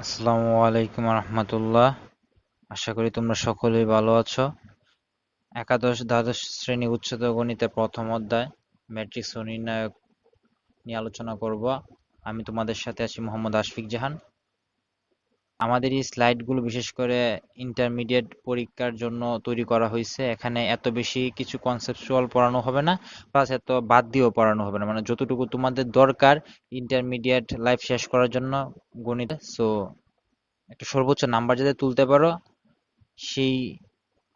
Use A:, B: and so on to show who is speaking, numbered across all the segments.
A: আসসালামু আলাইকুম রহমতুল্লাহ। আশা করি তোমরা সকলেই ভালো আছো। একাদশ দ্বাদশ শ্রেণী উচ্চতর গণিতের প্রথম অধ্যায় ম্যাট্রিক্স ও নির্ণায়ক নিয়ে আলোচনা করব। আমি তোমাদের সাথে আছি মোহাম্মদ আশফিক জাহান। আমাদের এই স্লাইডগুলো বিশেষ করে ইন্টারমিডিয়েট পরীক্ষার জন্য তৈরি করা হয়েছে। এখানে এত বেশি কিছু কনসেপচুয়াল পড়ানো হবে না, প্লাস এত বাদ দিয়েও পড়ানো হবে না, মানে যতটুকু তোমাদের দরকার ইন্টারমিডিয়েট লাইফ শেষ করার জন্য গণিত, সো একটা সর্বোচ্চ নাম্বার যাতে তুলতে পারো সেই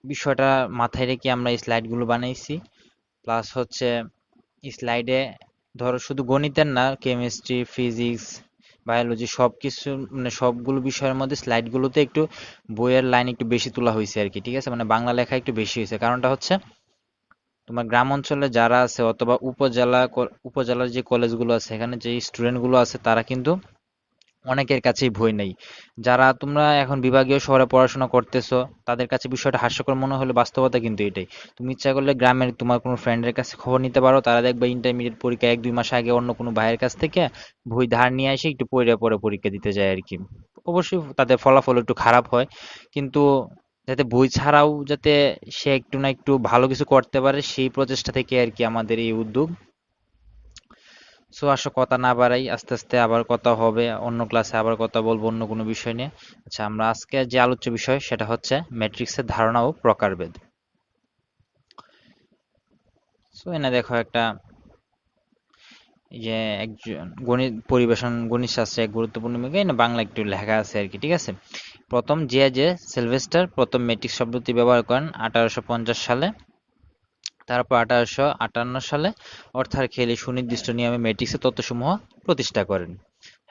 A: বিষয়টা মাথায় রেখে আমরা এই স্লাইডগুলো বানাইছি। প্লাস হচ্ছে স্লাইডে ধরো শুধু গণিতের না, কেমিস্ট্রি, ফিজিক্স, বায়োলজি সব কিছু, মানে সবগুলো বিষয়ের মধ্যে স্লাইডগুলোতে একটু বইয়ের লাইন একটু বেশি তোলা হয়েছে আর কি। ঠিক আছে, মানে বাংলা লেখা একটু বেশি হয়েছে। কারণটা হচ্ছে তোমার গ্রাম অঞ্চলে যারা আছে অথবা উপজেলার যে কলেজগুলো আছে, এখানে যে স্টুডেন্টগুলো আছে তারা কিন্তু অনেকের কাছেই বই নেই। যারা তোমরা এখন বিভাগীয় শহরে পড়াশোনা করতেছো তাদের কাছে বিষয়টা হাস্যকর মনে হলে বাস্তবতা কিন্তু এটাই। তুমি ইচ্ছা করলে গ্রামের তোমার কোনো ফ্রেন্ডের কাছে খবর নিতে পারো, তারা দেখবে ইন্টারমিডিয়েট পরীক্ষা 1-2 মাস আগে অন্য কোনো ভাইয়ের কাছ থেকে বই ধার নিয়ে এসে একটু পড়ে পরে পরীক্ষা দিতে যায় আর কি। অবশ্যই তাদের ফলাফল একটু খারাপ হয়, কিন্তু যাতে বই ছাড়াও যাতে সে একটু না একটু ভালো কিছু করতে পারে সেই প্রচেষ্টা থেকে আর কি আমাদের এই উদ্যোগ। সো আসো কথা না বাড়াই, আস্তে আস্তে আবার কথা হবে, অন্য ক্লাসে আবার কথা বলবো অন্য কোনো বিষয় নিয়ে। আচ্ছা, আমরা আজকে যে আলোচ্য বিষয় সেটা হচ্ছে ম্যাট্রিক্সের ধারণা ও প্রকারভেদ। সো এনে দেখো একটা, এই যে একজন গণিত শাস্ত্রে এক গুরুত্বপূর্ণ ভূমিকা এনে বাংলা একটু লেখা আছে আর কি। ঠিক আছে, প্রথম জে সিলভেস্টার প্রথম ম্যাট্রিক্স শব্দটি ব্যবহার করেন 1850 সালে। তারপর 1858 সালে অর্থাৎ সুনির্দিষ্ট নিয়মে ম্যাট্রিক্সের তত্ত্বসমূহ প্রতিষ্ঠা করেন।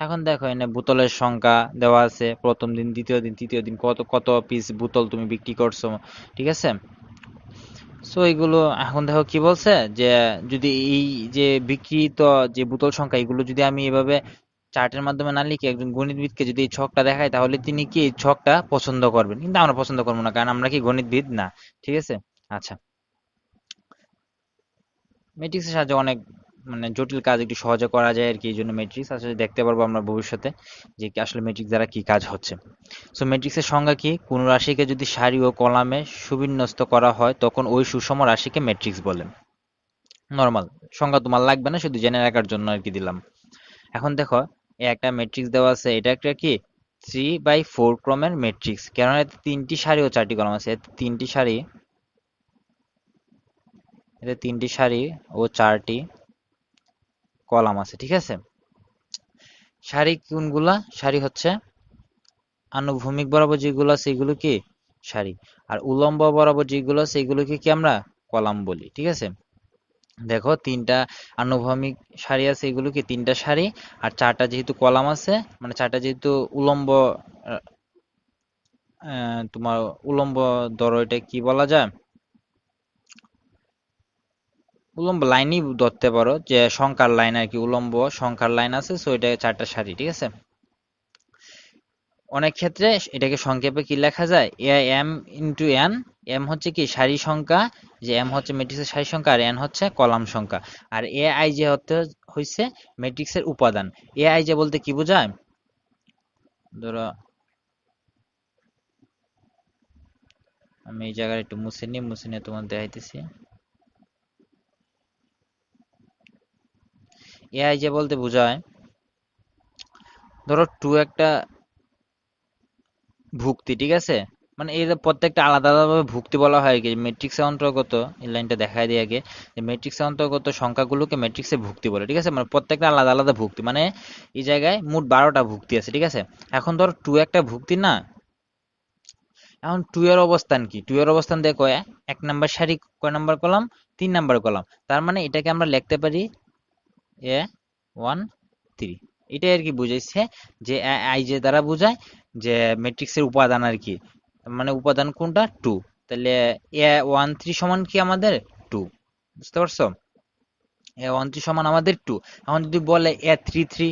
A: এখন দেখো এনে বোতলের সংখ্যা দেওয়া আছে, প্রথম দিন, দ্বিতীয় দিন, তৃতীয় দিন কত কত পিস বোতল তুমি বিক্রি করছো। ঠিক আছে, সো এইগুলো এখন দেখো কি বলছে যে যদি এই যে বিক্রিত যে বোতল সংখ্যা এগুলো যদি আমি এভাবে চার্টের মাধ্যমে না লিখে একজন গণিতবিদকে যদি এই ছকটা দেখায় তাহলে তিনি কি এই ছকটা পছন্দ করবেন, কিন্তু আমরা পছন্দ করবো না, কারণ আমরা কি গণিতবিদ না। ঠিক আছে, আচ্ছা, ম্যাট্রিক্সের সাহায্যে অনেক মানে জটিল কাজ একটু সহজে করা যায় আর কি। এই জন্য ম্যাট্রিক্স আসলে দেখতে পারবো আমরা ভবিষ্যতে যে আসলে ম্যাট্রিক্স দ্বারা কি কাজ হচ্ছে। সো ম্যাট্রিক্সের সংজ্ঞা কি? কোনো রাশিকে যদি সারি ও কলামে সুবিন্যস্ত করা হয় তখন ওই সুষম রাশিকে ম্যাট্রিক্স বলে। নর্মাল সংজ্ঞা তোমার লাগবে না, শুধু জেনে রাখার জন্য আর কি দিলাম। এখন দেখো একটা ম্যাট্রিক্স দেওয়া আছে, এটা একটা কি 3/4 ক্রমের ম্যাট্রিক্স, কেননা এতে তিনটি সারি ও চারটি কলাম আছে। এতে তিনটি সারি ও চারটি কলাম আছে। ঠিক আছে, সারি কোনগুলা? সারি হচ্ছে আনুভূমিক বরাবর যেগুলো আছে এগুলো কি সারি, আর উলম্ব বরাবর যেগুলো আছে এগুলোকে কি আমরা কলাম বলি। ঠিক আছে, দেখো তিনটা আনুভূমিক সারি আছে, এগুলো কি তিনটা সারি, আর চারটা যেহেতু কলাম আছে, মানে চারটা যেহেতু উলম্ব, তোমার উলম্ব, ধরো এটা কি বলা যায়, উলম্ব লাইনই ধরতে পারো, যে সংখ্যার লাইন আর কি, উলম্ব সংখ্যার লাইন আছে, সো এটা চারটা সারি। ঠিক আছে, অনেক ক্ষেত্রে এটাকে সংক্ষেপে কি লেখা যায়, A M into N. M হচ্ছে কি সারি সংখ্যা, যে এম হচ্ছে ম্যাট্রিক্সের সারি সংখ্যা, আর এন হচ্ছে কলাম সংখ্যা। আর এ আই যে হচ্ছে ম্যাট্রিক্সের উপাদান। এ আই যে বলতে কি বোঝায়, ধরো আমি এই জায়গায় একটু মুছে নিয়ে তোমার দেখাইতেছি। এ আই যে বলতে বোঝায়, ধরো টু একটা ভুক্তি। ঠিক আছে, মানে এর প্রত্যেকটা আলাদা আলাদাভাবে ভুক্তি বলা হয় কি ম্যাট্রিক্সের অন্তর্গত। এই লাইনটা দেখায় দিয়ে আগে, যে ম্যাট্রিক্সের অন্তর্গত সংখ্যাগুলোকে ম্যাট্রিক্সে ভুক্তি বলে। ঠিক আছে, মানে প্রত্যেকটা আলাদা আলাদা ভুক্তি, মানে এই জায়গায় মোট 12টা ভুক্তি আছে। ঠিক আছে, এখন ধর টু একটা ভুক্তি না, এখন টু এর অবস্থান কি, টু এর অবস্থান দেখো, এক নাম্বার সারি কয় নাম্বার কলাম, 3 নাম্বার কলাম, তার মানে এটাকে আমরা লিখতে পারি A1 3। এটাই আর কি বুঝাইছে, যে আই যে দ্বারা বোঝায় যে ম্যাট্রিক্সের উপাদান আর কি, মানে উপাদান কোনটা, টু। তাহলে A13 সমান কি আমাদের টু, বুঝতে পারছো? A13 সমান আমাদের টু। এখন যদি বলে A33,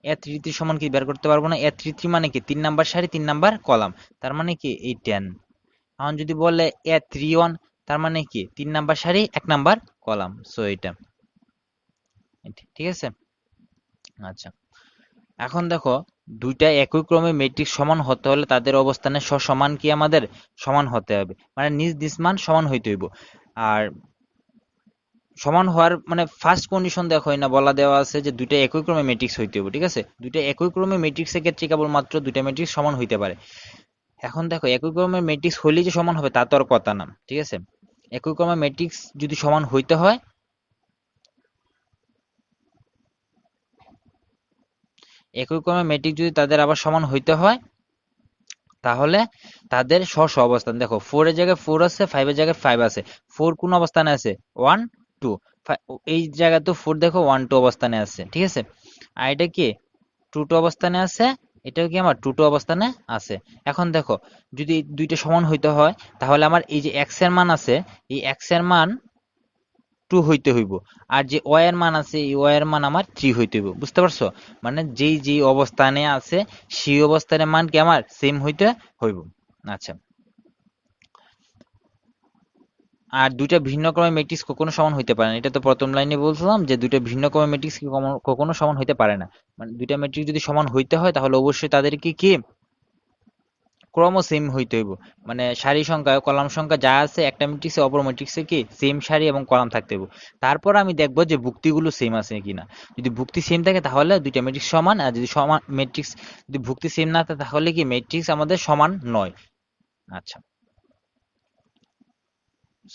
A: A33 সমান কি বের করতে পারবো না? A33 মানে কি 3 নাম্বার সারি 3 নাম্বার কলাম, তার মানে কি এই 10। এখন যদি বলে A31, তার মানে কি 3 নাম্বার সারি 1 নাম্বার কলাম, সো এটা ঠিক আছে। আচ্ছা, এখন দেখো, দুইটা একই ক্রমে ম্যাট্রিক্স সমান হতে হলে তাদের অবস্থানের সমান কি আমাদের সমান হতে হবে, মানে নিজ নিজ মান সমান হইতে হইব। আর সমান হওয়ার মানে ফার্স্ট কন্ডিশন দেখো না বলা দেওয়া আছে যে দুইটা একই ক্রমে ম্যাট্রিক্স হইতে হবে, ঠিক আছে? দুইটা একই ক্রমে ম্যাট্রিক্সের ক্ষেত্রে কেবলমাত্র দুইটা ম্যাট্রিক্স সমান হইতে পারে। এখন দেখো, একই ক্রমের ম্যাট্রিক্স হইলেই যে সমান হবে তা তো আর কথা না, ঠিক আছে? একই ক্রমের ম্যাট্রিক্স যদি সমান হইতে হয়, একই ক্রমের ম্যাট্রিক্স যদি তাদের আবার সমান হইতে হয়, তাহলে তাদের স্ব অবস্থান দেখো, 4 এর জায়গায় 4 আছে, 5 এর জায়গায় 5 আছে। 4 কোন অবস্থানে আছে? 1 2। এই জায়গায় তো 4 দেখো 1 2 অবস্থানে আছে, ঠিক আছে? আর এটা কি 2 2 অবস্থানে আছে, এটাও কি আমার 2 2 অবস্থানে আছে। এখন দেখো, যদি দুইটা সমান হইতে হয়, তাহলে আমার এই যে x এর মান আছে, এই x এর মান 2 হইতে হইব। আর যে y এর মান আছে, এই y এর মান আমার 3 হইতে হইব। বুঝতে পারছো? মানে যেই যেই অবস্থানে আছে সেই অবস্থানের মান কি আমার সেম হইতে হইব। আচ্ছা, আর দুইটা ভিন্ন ক্রমে ম্যাট্রিক্স কখনো সমান হইতে পারে না। এটা তো প্রথম লাইনে বলছিলাম যে দুইটা ভিন্ন ক্রমে ম্যাট্রিক্স কি কখনো সমান হইতে পারে না। মানে দুইটা ম্যাট্রিক্স যদি সমান হইতে হয়, তাহলে অবশ্যই তাদের কি কি ক্রম সেম হইতে হইব। মানে সারি সংখ্যা কলাম সংখ্যা যা আছে একটা ম্যাট্রিক্সে অপর ম্যাট্রিক্সে কি সেম সারি এবং কলাম থাকতে হইব। তারপর আমি দেখবো যে ভুক্তিগুলো সেম আছে কিনা। যদি ভুক্তি সেম থাকে তাহলে দুইটা ম্যাট্রিক্স সমান, আর যদি সমান ম্যাট্রিক্স যদি ভুক্তি সেম না থাকে তাহলে কি ম্যাট্রিক্স আমাদের সমান নয়। আচ্ছা,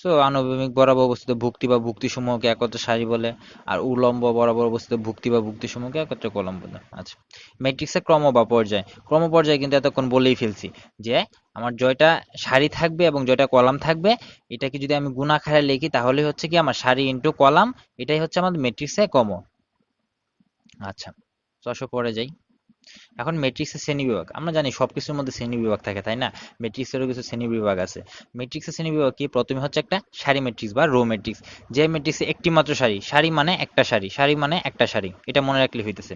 A: সো আনুভূমিক বরাবর অবস্থিত ভুক্তি বা ভুক্তিসমূহকে একত্রে সারি বলে, আর উলম্ব বরাবর অবস্থিত ভুক্তি বা ভুক্তিসমূহকে একত্রে কলাম বলে। আচ্ছা, ম্যাট্রিক্সের ক্রম বা পর্যায়। ক্রম পর্যায় কিন্তু এতক্ষণ বলেই ফেলছি যে আমার জয়টা সারি থাকবে এবং জয়টা কলাম থাকবে, এটাকে যদি আমি গুণ আকারে লিখি তাহলে হচ্ছে কি আমার সারি ইন্টু কলাম, এটাই হচ্ছে আমাদের ম্যাট্রিক্সের ক্রম। আচ্ছা, তো আসো পরে যাই। এখন ম্যাট্রিক্সের শ্রেণীবিভাগ, আমরা জানি সবকিছুর মধ্যে শ্রেণীবিভাগ থাকে, তাই না? ম্যাট্রিক্সেরও কিছু শ্রেণীবিভাগ আছে। ম্যাট্রিক্সের শ্রেণীবিভাগ কি? প্রথমে হচ্ছে একটা সারি ম্যাট্রিক্স বা রো ম্যাট্রিক্স। যে ম্যাট্রিক্সে একটি মাত্র সারি, সারি মানে একটা সারি, সারি মানে একটা সারি, এটা মনে রাখলে হইতেছে।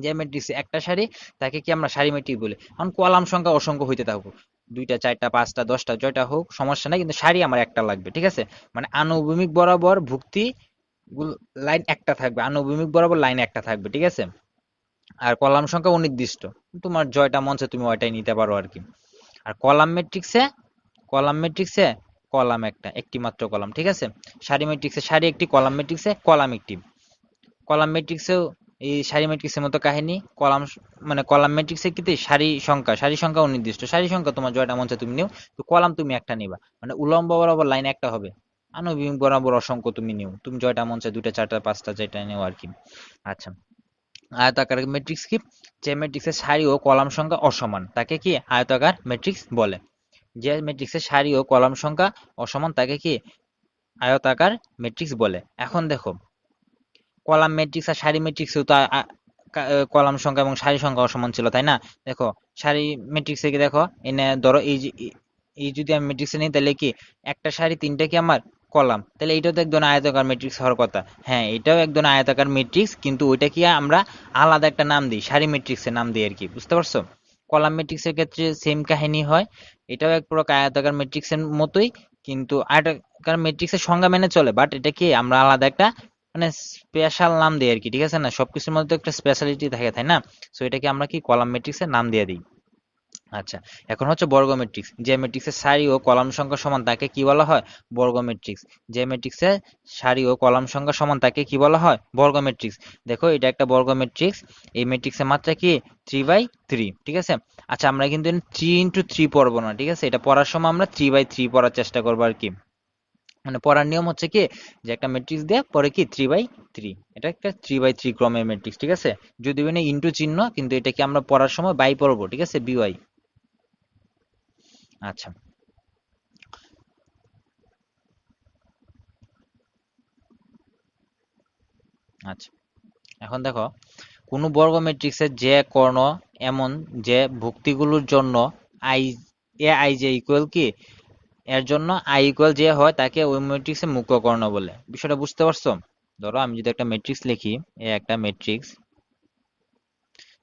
A: যে ম্যাট্রিক্সে একটা সারি তাকে কি আমরা সারি ম্যাট্রিক্স বলি। এখন কলাম সংখ্যা অসংখ্য হইতে থাকুক, 2টা 4টা 5টা 10টা জয়টা হোক সমস্যা নাই, কিন্তু সারি আমার একটা লাগবে, ঠিক আছে? মানে আনুভূমিক বরাবর ভুক্তি লাইন একটা থাকবে, আনুভূমিক বরাবর লাইন একটা থাকবে, ঠিক আছে? আর কলাম সংখ্যা অনির্দিষ্ট, তোমার জয়টা মঞ্চে তুমি ওইটাই নিতে পারো আর কি। আর কলাম ম্যাট্রিক্সে কলাম একটা, একটি মাত্র কলাম, ঠিক আছে? সারি ম্যাট্রিক্সে সারি একটি, কলাম ম্যাট্রিক্সে কলাম একটি। কলাম ম্যাট্রিক্সেও এই সারি ম্যাট্রিক্সের মতো কাহিনী। কলাম মানে কলাম ম্যাট্রিক্সে কি সারি সংখ্যা অনির্দিষ্ট, সারি সংখ্যা তোমার জয়টা মঞ্চে তুমি নিও, তো কলাম তুমি একটা নিবা, মানে উলম্ব বরাবর লাইন একটা হবে, আনুভূমিক বরাবর অসংখ্য তুমি নিও, তুমি জয়টা মঞ্চে 2টা 4টা 5টা যেটা নিও আর কি। আচ্ছা, আয়তাকার ম্যাট্রিক্স কি? যে ম্যাট্রিক্সের সারি ও কলাম সংখ্যা অসমান তাকে কি আয়তাকার ম্যাট্রিক্স বলে। যে ম্যাট্রিক্সের সারি ও কলাম সংখ্যা অসমান তাকে কি আয়তাকার ম্যাট্রিক্স বলে। এখন দেখো, কলাম ম্যাট্রিক্স আর সারি ম্যাট্রিক্সেও তো কলাম সংখ্যা এবং সারি সংখ্যা অসমান ছিল, তাই না? দেখো, সারি ম্যাট্রিক্সে কি দেখো, এনে ধরো এই যে এই যদি আমি ম্যাট্রিক্সে নিই তাহলে কি একটা সারি তিনটা কি আমার কলাম, তাহলে এইটাও তো একদম আয়তাকার ম্যাট্রিক্স হওয়ার কথা। হ্যাঁ, এটাও একদম আয়তাকার ম্যাট্রিক্স, কিন্তু ওইটা কি আমরা আলাদা একটা নাম দিই, সারি ম্যাট্রিক্সের নাম দিই আর কি। বুঝতে পারছো? কলাম ম্যাট্রিক্সের ক্ষেত্রে সেম কাহিনী হয়, এটাও এক প্রকার আয়তাকার ম্যাট্রিক্সের মতোই, কিন্তু আয়তাকার ম্যাট্রিক্সের সংজ্ঞা মেনে চলে, বাট এটা কি আমরা আলাদা একটা মানে স্পেশাল নাম দিই আর কি, ঠিক আছে? না, সবকিছুর মধ্যে একটা স্পেশালিটি থাকে, তাই না? সো এটাকে আমরা কি কলাম ম্যাট্রিক্সের নাম দিয়ে দিই। আচ্ছা, এখন হচ্ছে বর্গ ম্যাট্রিক্স। যে ম্যাট্রিক্সের সারি ও কলাম সংখ্যা সমান তাকে কি বলা হয়? বর্গ ম্যাট্রিক্স। যে ম্যাট্রিক্সের সারি ও কলাম সংখ্যা সমান তাকে কি বলা হয়? বর্গ ম্যাট্রিক্স। দেখো, এটা একটা বর্গ ম্যাট্রিক্স। এই ম্যাট্রিক্সের মাত্রা কি 3/3, ঠিক আছে? আচ্ছা, আমরা কিন্তু 3 × 3 পড়বো না, ঠিক আছে? এটা পড়ার সময় আমরা 3/3 পড়ার চেষ্টা করবো আর কি। মানে পড়ার নিয়ম হচ্ছে কি, যে একটা ম্যাট্রিক্স দিয়ে পরে কি 3/3, এটা একটা 3/3 ক্রমের ম্যাট্রিক্স, ঠিক আছে? যদি মানে ইন্টু চিহ্ন, কিন্তু এটা কি আমরা পড়ার সময় বাই পড়বো, ঠিক আছে? বিওয়াই। আচ্ছা, আচ্ছা, এখন দেখো, কোন বর্গ ম্যাট্রিক্সের যে কর্ণ এমন যে ভুক্তিগুলোর জন্য আই আই জে ইকুয়াল কি, এর জন্য আই ইকুয়াল যে হয় তাকে ওই ম্যাট্রিক্সের মুখ্য কর্ণ বলে। বিষয়টা বুঝতে পারছো? ধরো আমি যদি একটা ম্যাট্রিক্স লিখি, একটা ম্যাট্রিক্স,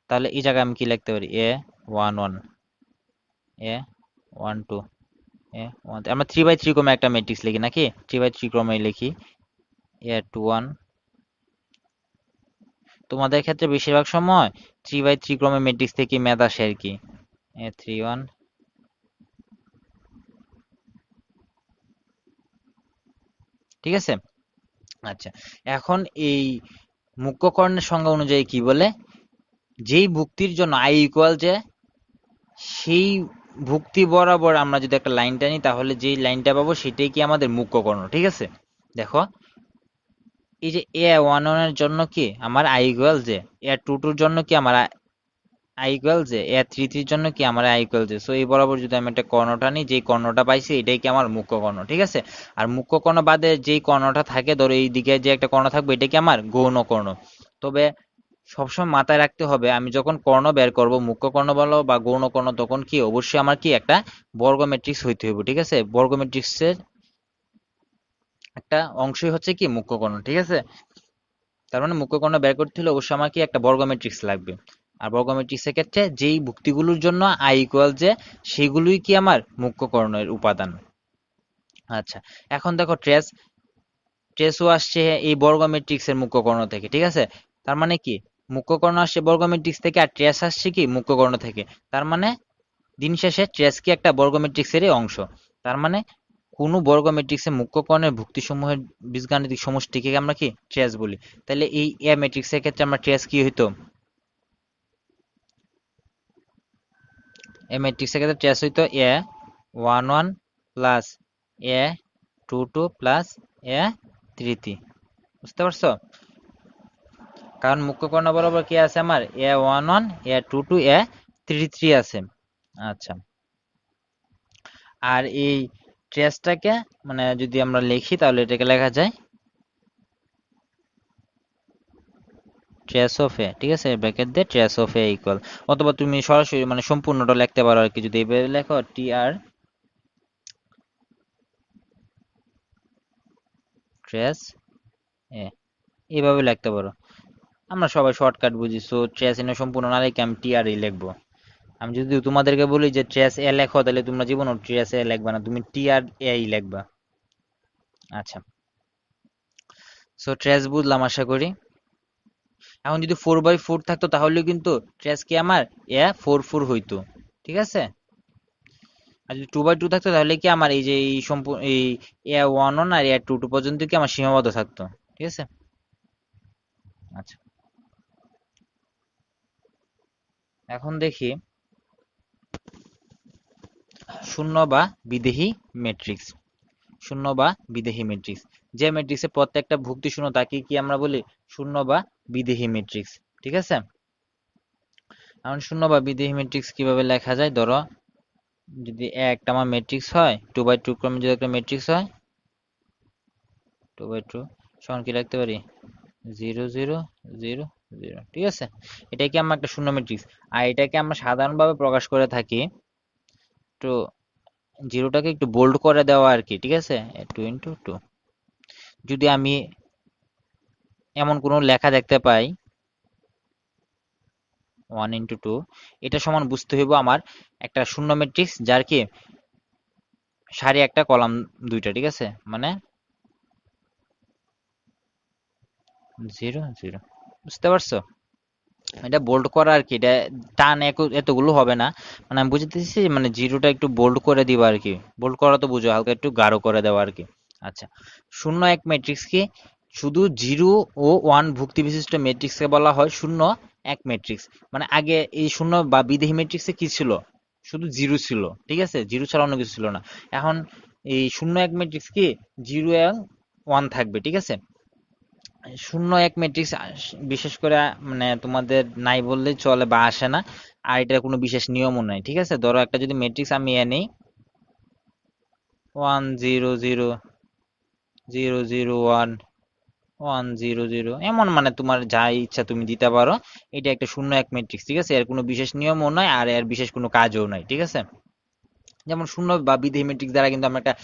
A: তাহলে এই জায়গায় আমি কি লিখতে পারি? A11, A12, A1, আমরা 3/3 ক্রমে একটা ম্যাট্রিক্স লিখি নাকি? 3/3 ক্রমে লিখি A21। তোমাদের ক্ষেত্রে বেশিরভাগ সময় 3/3 ক্রমে ম্যাট্রিক্স থেকে ম্যাথ আসে আর কি, A31। ঠিক আছে। আচ্ছা, এখন এই মুখ্য কর্ণের সংজ্ঞা অনুযায়ী কি বলে, যেই ভুক্তির জন্য আই ইকুয়াল যে, সেই ভুক্তি বরাবর আমরা যদি একটা লাইন টানি তাহলে যেই লাইনটা পাবো সেটাই কি আমাদের মুখ্য কর্ণ। ঠিক আছে, দেখো এই যে A11 এর জন্য কি আমার আই ইকুয়াল যে, A22 জন্য কি আমার আই ইকুয়াল যে, A33 জন্য কি আমার আই ইকুয়াল যে। সো এই বরাবর যদি আমি একটা কর্ণটা নিই, যেই কর্ণটা পাইছি এটাই কি আমার মুখ্য কর্ণ। ঠিক আছে, আর মুখ্য কর্ণ বাদে যেই কর্ণটা থাকে, ধরো এই দিকে যে একটা কর্ণ থাকবে এটা কি আমার গৌণ কর্ণ। তবে সবসময় মাথায় রাখতে হবে, আমি যখন কর্ণ বের করব, মুখ্য কর্ণ বলো বা গৌণ কর্ণ, তখন কি অবশ্যই আমার কি একটা বর্গ ম্যাট্রিক্স হইতে হইব। ঠিক আছে, বর্গ ম্যাট্রিক্সের একটা অংশই হচ্ছে কি মুখ্য কর্ণ। ঠিক আছে, তার মানে মুখ্য কর্ণ বের করতে হলে অবশ্যই আমার কি একটা বর্গ ম্যাট্রিক্স লাগবে। আর বর্গ ম্যাট্রিক্সের ক্ষেত্রে যেই ভুক্তিগুলোর জন্য আই ইকুয়াল যে, সেগুলোই কি আমার মুখ্য কর্ণের উপাদান। আচ্ছা, এখন দেখো ট্রেসও আসছে এই বর্গ ম্যাট্রিক্সের মুখ্য কর্ণ থেকে। ঠিক আছে, তার মানে কি মুখ্য কর্ণ আসছে বর্গ ম্যাট্রিক্স থেকে, আর ট্রেস আসছে কি মুখ্য কর্ণ থেকে। তার মানে দিন শেষে ট্রেস কি একটা বর্গ ম্যাট্রিক্সেরই অংশ। তার মানে কোনো বর্গ ম্যাট্রিক্সের মুখ্য কর্ণের ভুক্তিসমূহের বীজগাণিতিক সমষ্টিকে আমরা কি ট্রেস বলি। তাহলে এই এ ম্যাট্রিক্সের ক্ষেত্রে আমরা ট্রেস কি হইতো, এ ম্যাট্রিক্সের ক্ষেত্রে ট্রেস হইতো A11 plus A22 plus A33। বুঝতে পারছো, কারণ মুখ্য কর্ণ বরাবর কি আছে আমার A11 A22 A33 আছে। আচ্ছা, আর এই ট্রেসটাকে মানে যদি আমরা লিখি তাহলে এটাকে লেখা যায় ট্রেস অফ এ। ঠিক আছে, ব্র্যাকেট দিয়ে ট্রেস অফ এ ইকুয়াল, অথবা তুমি সরাসরি মানে সম্পূর্ণটা লিখতে পারো আর কি, যদি এইভাবে লেখো TR ট্রেস এ, এইভাবে লিখতে পারো। আমরা সবাই শর্টকাট বুঝি, সো ট্রেস এনে সম্পূর্ণ না লিখে আমি TR এই লিখবো। আমি যদি তোমাদেরকে বলি যে ট্রেস এ লেখো, তাহলে তোমরা জীবনও ট্রেস এ লিখবা না, তুমি TR এই লিখবা। আচ্ছা, সো ট্রেস বুঝলাম আশা করি। এখন যদি 4/4 থাকতো তাহলে কিন্তু ট্রেস কি আমার A44 হইতো। ঠিক আছে, আর যদি 2/2 থাকতো তাহলে কি আমার এই যে এই সম্পূর্ণ এই A11 আর A22 পর্যন্ত কি আমার সীমাবদ্ধ থাকতো। ঠিক আছে। আচ্ছা, এখন দেখি শূন্য বা বিদেহী ম্যাট্রিক্স। শূন্য বা বিদেহী ম্যাট্রিক্স, যে ম্যাট্রিক্সে প্রত্যেকটা ভুক্তি শূন্য তাকে কি আমরা বলি শূন্য বা বিদেহী ম্যাট্রিক্স। ঠিক আছে, এখন শূন্য বা বিদেহী ম্যাট্রিক্স কিভাবে লেখা যায়, ধরো যদি একটা আমার ম্যাট্রিক্স হয় 2/2 ক্রমে যদি একটা ম্যাট্রিক্স হয় 2/2 সমান কি লিখতে পারি 0 0 0 0। ঠিক আছে, এটাকে আমরা একটা শূন্য ম্যাট্রিক্স, আর এটাকে আমরা সাধারণভাবে প্রকাশ করে থাকি তো জিরোটাকে একটু বোল্ড করে দেওয়া আর কি। ঠিক আছে, 2 × 2। যদি আমি এমন কোনো লেখা দেখতে পাই 1 × 2, এটা সমান বুঝতে হইব আমার একটা শূন্য ম্যাট্রিক্স যার কি সারি একটা কলাম দুইটা। ঠিক আছে, মানে 0 0। বুঝতে পারছো, এটা বোল্ড করা আর কি, এটা টান এতগুলো হবে না। মানে আমি বুঝতেছি মানে জিরোটা একটু বোল্ড করে দিবা আর কি, বোল্ড করা তো বুঝো, হালকা একটু গাঢ় করে দেওয়া আর কি। আচ্ছা, শূন্য এক ম্যাট্রিক্স কি শুধু 0 ও 1 ভুক্তি বিশিষ্ট ম্যাট্রিক্সকে বলা হয় শূন্য এক ম্যাট্রিক্স। মানে আগে এই শূন্য বা বিদেহী ম্যাট্রিক্সে কি ছিল, শুধু জিরো ছিল। ঠিক আছে, জিরো ছাড়া অন্য কিছু ছিল না। এখন এই শূন্য এক ম্যাট্রিক্স কি 0 এবং 1 থাকবে। ঠিক আছে, শূন্য এক ম্যাট্রিক্স বিশেষ করে মানে তোমাদের নাই বললেই চলে বা আসে না, আর এটার কোনো বিশেষ নিয়মও নাই। ঠিক আছে, ধরো একটা যদি ম্যাট্রিক্স আমি নেই 1 0 0 0 0 1 1 0 0, এমন মানে তোমার যা ইচ্ছা তুমি দিতে পারো, এটা একটা শূন্য এক ম্যাট্রিক্স। ঠিক আছে, এর কোনো বিশেষ নিয়মও নাই আর এর বিশেষ কোনো কাজও নাই। ঠিক আছে, যেমন শূন্য বা বিদেহী ম্যাট্রিক্স দ্বারা কিন্তু আমরা একটা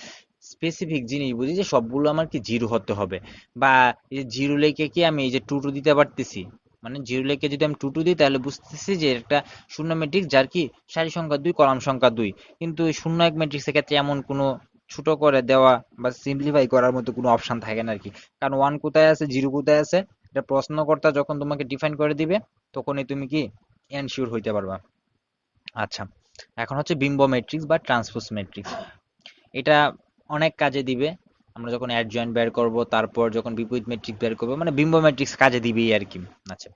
A: স্পেসিফিক জিনিস বুঝি যে সবগুলো আমার কি জিরো হতে হবে, বা এই যে জিরো লেখে কি আমি এই যে টু টু দিতে পারতেছি, মানে জিরো লেখে যদি আমি টু টু দিই তাহলে বুঝতেছি যে একটা শূন্য ম্যাট্রিক্স যার কি সারি সংখ্যা 2 কলাম সংখ্যা 2। কিন্তু এই শূন্য এক ম্যাট্রিক্সের ক্ষেত্রে এমন কোনো ছোট করে দেওয়া বা সিম্পলিফাই করার মতো কোনো অপশন থাকে না আর কি। কারণ ওয়ান কোথায় আছে জিরো কোথায় আছে, এটা প্রশ্নকর্তা যখন তোমাকে ডিফাইন করে দিবে তখনই তুমি কি এনশিওর হইতে পারবা। আচ্ছা, এখন হচ্ছে বিম্ব ম্যাট্রিক্স বা ট্রান্সপোজ ম্যাট্রিক্স। এটা অনেক কাজে দিবে। আমরা যখন অ্যাডজয়েন্ট বের করব, তারপর যখন বিপরীত ম্যাট্রিক্স বের করবো, মানে বিম্ব ম্যাট্রিক্স কাজে দিবেই আর কি। আচ্ছা,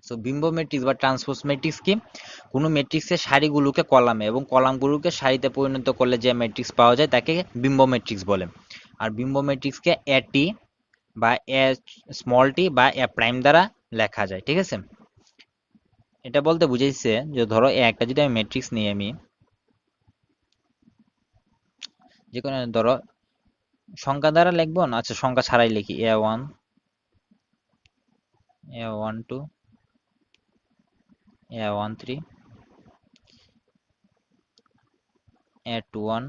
A: সো বিম্ব ম্যাট্রিক্স বা ট্রান্সপোজ ম্যাট্রিক্স কি? কোনো ম্যাট্রিক্সের সারিগুলোকে কলামে এবং কলামগুলোকে সারিতে পরিণত করলে যে ম্যাট্রিক্স পাওয়া যায় তাকে বিম্ব ম্যাট্রিক্স বলে। আর বিম্ব ম্যাট্রিক্সকে এ টি বা এ স্মল টি বা এ প্রাইম দ্বারা লেখা যায়, ঠিক আছে? এটা বলতে বুঝাইছে যে ধরো একটা যদি আমি ম্যাট্রিক্স নিই, আমি যে কোনো ধরো সংখ্যা দ্বারা লিখবো না, আচ্ছা সংখ্যা ছাড়াই লিখি, A1 A12 A13 A21।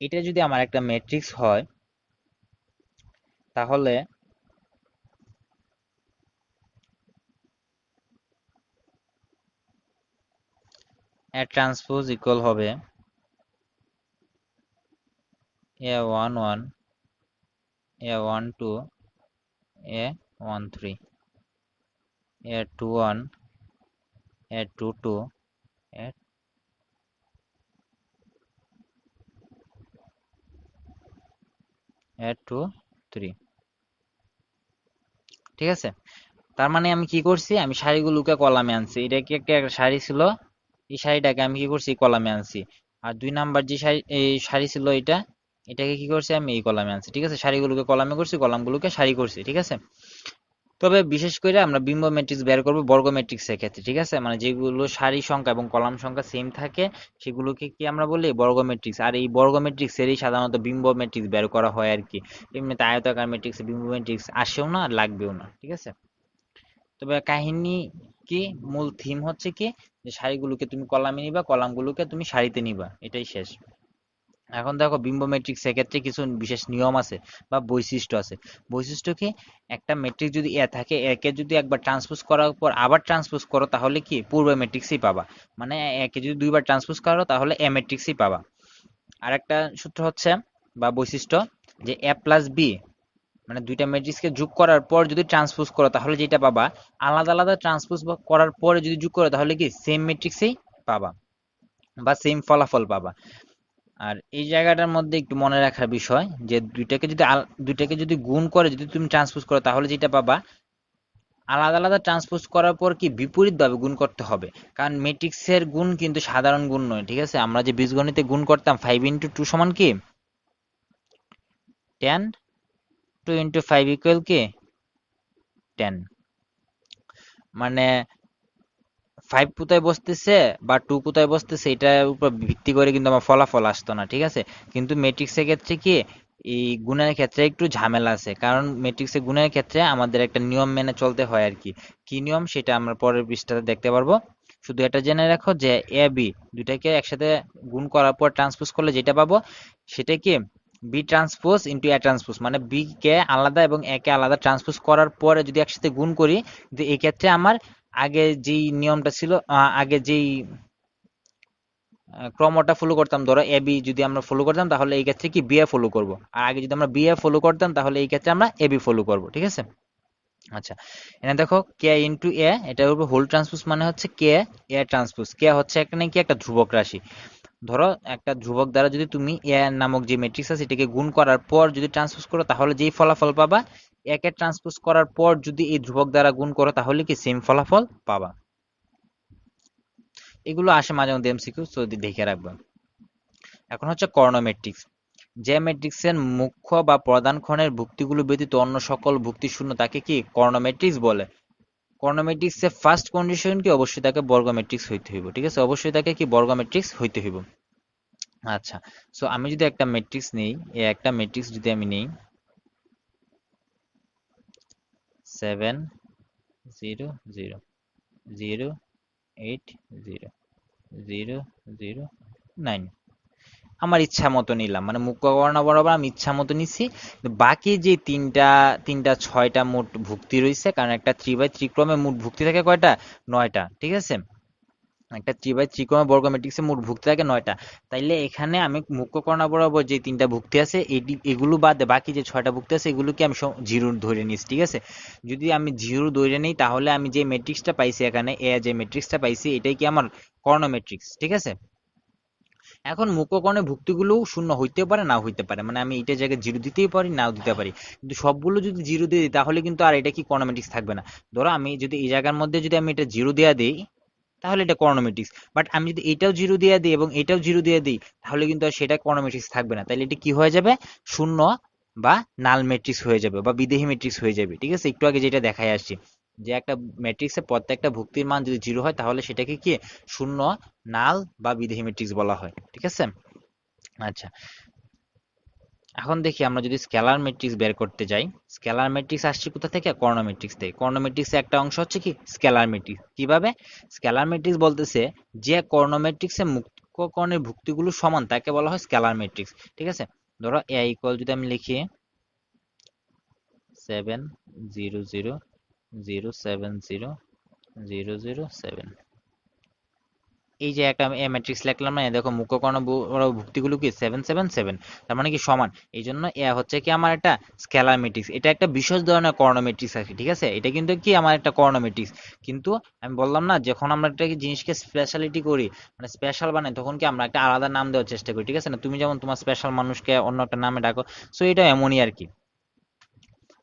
A: এটা যদি আমার একটা ম্যাট্রিক্স হয়, তাহলে A ট্রান্সপোজ ইকুয়াল হবে A11 A12 A13 A21 A22 A23, ঠিক আছে? তার মানে আমি কি করছি, আমি সারিগুলোকে কলামে আনছি। এটা কি একটা সারি ছিল, এই সারিটাকে আমি কি করছি, কলামে আনছি। আর 2 নাম্বার যে সারি ছিল, এটাকে কি করছি, আমি এই কলামে আনছি, ঠিক আছে? সারিগুলোকে কলামে করছি, কলামগুলোকে সারি করছি, ঠিক আছে? তবে বিশেষ করে আমরা বিম্ব ম্যাট্রিক্স বের করবো বর্গ ম্যাট্রিক্সের ক্ষেত্রে, ঠিক আছে? মানে যেগুলো সারি সংখ্যা এবং কলাম সংখ্যা সেম থাকে, সেগুলোকে কি আমরা বলি, বর্গ ম্যাট্রিক্স। আর এই বর্গ ম্যাট্রিক্সেরই সাধারণত বিম্ব ম্যাট্রিক্স বের করা হয় আর কি। এমনিতে আয়তাকার ম্যাট্রিক্সে বিম্ব ম্যাট্রিক্স আসেও না, আর লাগবেও না, ঠিক আছে? তবে কাহিনী কি, মূল থিম হচ্ছে কি, যে সারিগুলোকে তুমি কলামে নিবা, কলামগুলোকে তুমি সারিতে নিবা, এটাই শেষ। এখন দেখো বিম্ব ম্যাট্রিক্স ক্ষেত্রে কিছু বিশেষ নিয়ম আছে বা বৈশিষ্ট্য আছে। বৈশিষ্ট্য কি, একটা ম্যাট্রিক্স যদি এ থাকে, একে যদি একবার ট্রান্সপোজ করার পর আবার ট্রান্সপোজ করো, তাহলে কি পূর্ব ম্যাট্রিক্সই পাবা। মানে একে যদি দুইবার ট্রান্সপোজ করো, তাহলে এ ম্যাট্রিক্সই পাবা। আর একটা সূত্র হচ্ছে বা বৈশিষ্ট্য, যে এ প্লাস বি, মানে দুইটা ম্যাট্রিক্সকে যোগ করার পর যদি ট্রান্সপোজ করো, তাহলে যেটা পাবা, আলাদা আলাদা ট্রান্সপোজ করার পরে যদি যোগ করো, তাহলে কি সেম ম্যাট্রিক্সেই পাবা বা সেম ফলাফল পাবা। আর এই জায়গাটার মধ্যে একটু মনে রাখার বিষয়, যে দুইটাকে যদি গুণ করে যদি তুমি ট্রান্সপোজ করো, তাহলে যেটা পাবা, আলাদা আলাদা ট্রান্সপোজ করার পর কি বিপরীত ভাবে গুণ করতে হবে। কারণ ম্যাট্রিক্সের গুণ কিন্তু সাধারণ গুণ নয়, ঠিক আছে? আমরা যে বীজগণিতে গুণ করতাম 5 × 2 সমান কি 10, 2 × 5 ইকুয়াল কি 10। মানে 5 কোথায় বসতেছে বা 2 কোথায় বসতেছে, এটার উপর ভিত্তি করে কিন্তু আমার ফলাফল আসতো না, ঠিক আছে? কিন্তু ম্যাট্রিক্সের ক্ষেত্রে কি, এই গুণের ক্ষেত্রে একটু ঝামেলা আছে, কারণ ম্যাট্রিক্সের গুণের ক্ষেত্রে আমাদের একটা নিয়ম মেনে চলতে হয় আর কি। কি নিয়ম, সেটা আমরা পরের পৃষ্ঠাতে দেখতে পারবো। শুধু এটা জেনে রাখো যে এ বি দুইটাকে একসাথে গুণ করার পর ট্রান্সপোজ করলে যেটা পাবো, সেটা কি B transpose into A transpose, মানে বি কে আলাদা এবং এ কে আলাদা ট্রান্সপোজ করার পরে যদি একসাথে গুণ করি, কিন্তু এই ক্ষেত্রে আমার আগে যেই নিয়মটা ছিল, আগে যেই ক্রমটা ফলো করতাম, ধরো এ বি যদি আমরা ফলো করতাম, তাহলে এই ক্ষেত্রে কি বি এ ফলো করব। আর আগে যদি আমরা বি এ ফলো করতাম, তাহলে এই ক্ষেত্রে আমরা এ বি ফলো করব, ঠিক আছে? আচ্ছা, এখানে দেখো কে ইন্টু এ, এটার উপর হোল ট্রান্সপোজ মানে হচ্ছে কে এ ট্রান্সপোজ। কে হচ্ছে এখানে কি একটা ধ্রুবক রাশি। ধরো একটা ধ্রুবক দ্বারা যদি তুমি এ নামক যে ম্যাট্রিক্স আছে, এটাকে গুণ করার পর যদি ট্রান্সপোজ করো, তাহলে যেই ফলাফল পাবা, একে ট্রান্সপোজ করার পর যদি এই ধ্রুবক দ্বারা গুণ করো, তাহলে কি সেম ফলাফল পাবা। এগুলো আসে মাঝে মধ্যে এমসিকিউ, তো দেখে রাখবা। এখন হচ্ছে কর্ণ ম্যাট্রিক্স। যে ম্যাট্রিক্সের মুখ্য বা প্রধান ক্ষণের ভুক্তিগুলো ব্যতীত অন্য সকল ভুক্তি শূন্য, তাকে কি কর্ণ ম্যাট্রিক্স বলে। কর্ণ ম্যাট্রিক্সের ফার্স্ট কন্ডিশন কি, অবশ্যই তাকে বর্গ ম্যাট্রিক্স হইতে হইব, ঠিক আছে? অবশ্যই তাকে কি বর্গ ম্যাট্রিক্স হইতে হইব। আচ্ছা, সো আমি যদি একটা ম্যাট্রিক্স নেই, এই একটা ম্যাট্রিক্স যদি আমি নেই 7 0 0 0 8 0 0 0 9, আমার ইচ্ছা মতো নিলাম, মানে মুখ্য কর্ণ বরাবর আমি ইচ্ছা মতো নিচ্ছি। বাকি যে তিনটা 6টা মোট ভুক্তি রয়েছে, কারণ একটা 3/3 ক্রমে মোট ভুক্তি থাকে কয়টা, 9টা, ঠিক আছে? একটা 3/3 বর্গ ম্যাট্রিক্সে মোট ভুক্তি থাকে 9টা। তাইলে এখানে আমি মুখ্য কর্ণ বরাবর যে 3টা ভুক্তি আছে এগুলো বাদে বাকি যে 6টা ভুক্তি আছে এগুলোকে আমি জিরো ধরে নিচ্ছি, ঠিক আছে। যদি আমি জিরো ধরে নিই তাহলে আমি যে ম্যাট্রিক্সটা পাইছি এখানে এ যে ম্যাট্রিক্সটা পাইছি এটাই কি আমার কর্ণ ম্যাট্রিক্স, ঠিক আছে। এখন মুখ্য কর্ণের ভুক্তিগুলো শূন্য হইতে পারে না হইতে পারে, মানে আমি এটা জায়গায় জিরো দিতেই পারি নাও দিতে পারি, কিন্তু সবগুলো যদি জিরো দিয়ে দিই তাহলে কিন্তু আর এটা কি কর্ণ ম্যাট্রিক্স থাকবে না। ধরো আমি যদি এই জায়গার মধ্যে যদি আমি এটা জিরো দেওয়া দিই তাহলে এটা কর্নোমেটিক্স, বাট আমি যদি এটাও জিরো দিয়ে দিই এবং এটাও জিরো দিয়ে দিই তাহলে কিন্তু আর সেটা কর্নোমেটিক্স থাকবে না। তাহলে এটা কি হয়ে যাবে, শূন্য বা নাল ম্যাট্রিক্স হয়ে যাবে বা বিদেহী ম্যাট্রিক্স হয়ে যাবে, ঠিক আছে। একটু আগে যেটা দেখাই আসছি যে একটা ম্যাট্রিক্সের প্রত্যেকটা ভুক্তির মান যদি জিরো হয় তাহলে সেটাকে কি শূন্য, নাল বা বিদেহী ম্যাট্রিক্স বলা হয়, ঠিক আছে। আচ্ছা, এখন দেখি আমরা যদি স্কেলার ম্যাট্রিক্স বের করতে যাই, স্কেলার ম্যাট্রিক্স আসছে কোথা থেকে, কর্ণ ম্যাট্রিক্স থেকে। কর্ণ ম্যাট্রিক্সের একটা অংশ হচ্ছে কি স্কেলার ম্যাট্রিক্স। কিভাবে, স্কেলার ম্যাট্রিক্স বলতেছে যে কর্ণ ম্যাট্রিক্সের মুখ্য কর্ণের ভুক্তিগুলো সমান তাকে বলা হয় স্কেলার ম্যাট্রিক্স, ঠিক আছে। ধরো এ ইকুয়াল যদি আমি লিখি 7 0 0 0 7 0 0 0 7, এই যে একটা ম্যাট্রিক্স লিখলাম না, দেখো মুখ্য কর্ণ ভুক্তিগুলো কি 7 7 7, তার মানে কি সমান। এই জন্য এ হচ্ছে কি আমার একটা স্কেলার ম্যাট্রিক্স, এটা একটা বিশেষ ধরনের কর্ণ ম্যাট্রিক্স আছে, ঠিক আছে। এটা কিন্তু কি আমার একটা কর্ণ ম্যাট্রিক্স, কিন্তু আমি বললাম না যখন আমরা একটা জিনিসকে স্পেশালিটি করি, মানে স্পেশাল বানাই, তখন কি আমরা একটা আলাদা নাম দেওয়ার চেষ্টা করি, ঠিক আছে না। তুমি যেমন তোমার স্পেশাল মানুষকে অন্য একটা নামে ডাকো, সো এটা এমনই আর কি।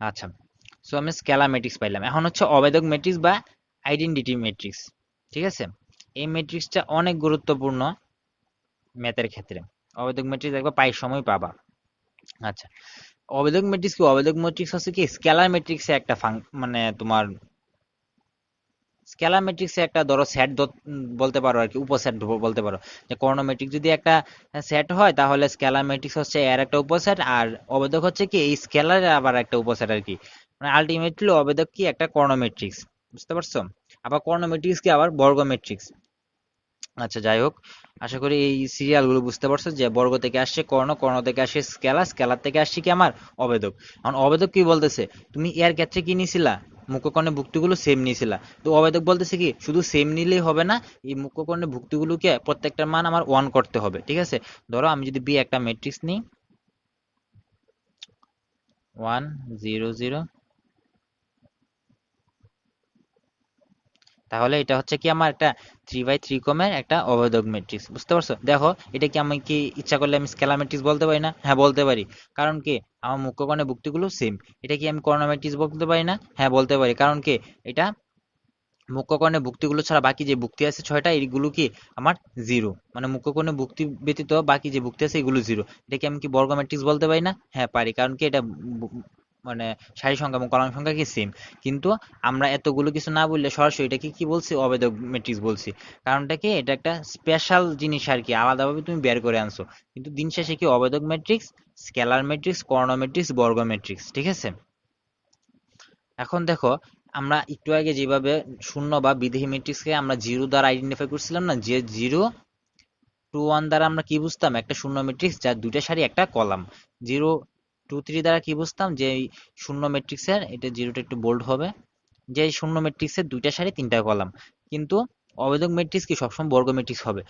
A: আচ্ছা, সো আমি স্কেলার ম্যাট্রিক্স পাইলাম। এখন হচ্ছে অবেদক ম্যাট্রিক্স বা আইডেন্টিটি ম্যাট্রিক্স, ঠিক আছে। এই ম্যাট্রিক্সটা অনেক গুরুত্বপূর্ণ ম্যাথের ক্ষেত্রে। অবেদক ম্যাট্রিক্স দেখবা প্রায় সময় পাবা। আচ্ছা, অবেদক ম্যাট্রিক্স কি, অবেদক ম্যাট্রিক্স হচ্ছে কি স্কেলার ম্যাট্রিক্সে একটা মানে তোমার স্কেলার ম্যাট্রিক্সে একটা ধরো সেট বলতে পারো আর কি, উপসেট বলতে পারো। যে কর্ণ ম্যাট্রিক্স যদি একটা সেট হয় তাহলে স্কেলার ম্যাট্রিক্স হচ্ছে এর একটা উপসেট, আর অবেদক হচ্ছে কি এই স্কেলারের আবার একটা উপসেট আর কি। মানে আলটিমেটলি অবেদক কি একটা কর্ণ ম্যাট্রিক্স, বুঝতে পারছো। আবার কর্ণ ম্যাট্রিক্স কি আবার বর্গ ম্যাট্রিক্স। আচ্ছা, যাই হোক, আশা করি এই সিরিয়াল গুলো বুঝতে পারছো যে বর্গ থেকে আসছে কর্ণ, কর্ণ থেকে আসছে স্কেলার, স্কেলার থেকে আসছে কি আমার অবেদক। এখন অবেদক কি বলতেছে, তুমি এর ক্ষেত্রে কি নিছিলা, মুখ্যকর্ণের ভুক্তিগুলো সেম নিছিলা। তো অবেদক বলতেছে কি শুধু সেম নিলেই হবে না, এই মুখ্যকর্ণের ভুক্তিগুলোকে প্রত্যেকটার মান আমার ওয়ান করতে হবে, ঠিক আছে। ধরো আমি যদি বি একটা ম্যাট্রিক্স নিই 1 0 0, তাহলে এটা হচ্ছে কি আমার একটা 3/3 ক্রমের একটা অবেদক ম্যাট্রিক্স, বুঝতে পারছো। দেখো এটা কি আমি কি ইচ্ছা করলে আমি স্কেলার ম্যাট্রিক্স বলতে পারি না, হ্যাঁ বলতে পারি। কারণ কি আমার মুখ্য কর্ণের ভুক্তিগুলো সেম। এটা কি আমি কর্ণ ম্যাট্রিক্স বলতে পারি না, হ্যাঁ বলতে পারি। কারণ কি এটা মুখ্য কর্ণের ভুক্তিগুলো ছাড়া বাকি যে ভুক্তি আছে 6টা এগুলো কি আমার জিরো, মানে মুখ্য কর্ণের ভুক্তি ব্যতীত বাকি যে ভুক্তি আছে এগুলো জিরো। এটা কি আমি কি বর্গ ম্যাট্রিক্স বলতে পারি না, হ্যাঁ পারি। কারণ কি এটা মানে সারি সংখ্যা এবং কলাম সংখ্যা কি সেম। কিন্তু আমরা এতগুলো কিছু না বললে সরাসরি এটাকে কি বলছি, অবেদক ম্যাট্রিক্স বলছি। কারণটা কি এটা একটা স্পেশাল জিনিস আর কি, আলাদাভাবে তুমি বের করে আনছো। কিন্তু দিন শেষে কি অবেদক ম্যাট্রিক্স, স্কেলার ম্যাট্রিক্স, কর্ণ ম্যাট্রিক্স, বর্গ ম্যাট্রিক্স, ঠিক আছে। এখন দেখো আমরা একটু আগে যেভাবে শূন্য বা বিদেহী ম্যাট্রিক্সকে আমরা জিরো দ্বারা আইডেন্টিফাই করছিলাম না, যে 0 2 1 দ্বারা আমরা কি বুঝতাম, একটা শূন্য ম্যাট্রিক্স যার দুইটা সারি একটা কলাম। 0 2 3 দ্বারা কি বুঝতাম, যে এই শূন্য ম্যাট্রিক্সের, এটা জিরোটা একটু বোল্ড হবে, যে এই শূন্য ম্যাট্রিক্সের দুইটা সারি তিনটা কলাম। কিন্তু অবেদক ম্যাট্রিক্স কি সবসময় বর্গ ম্যাট্রিক্স হবে,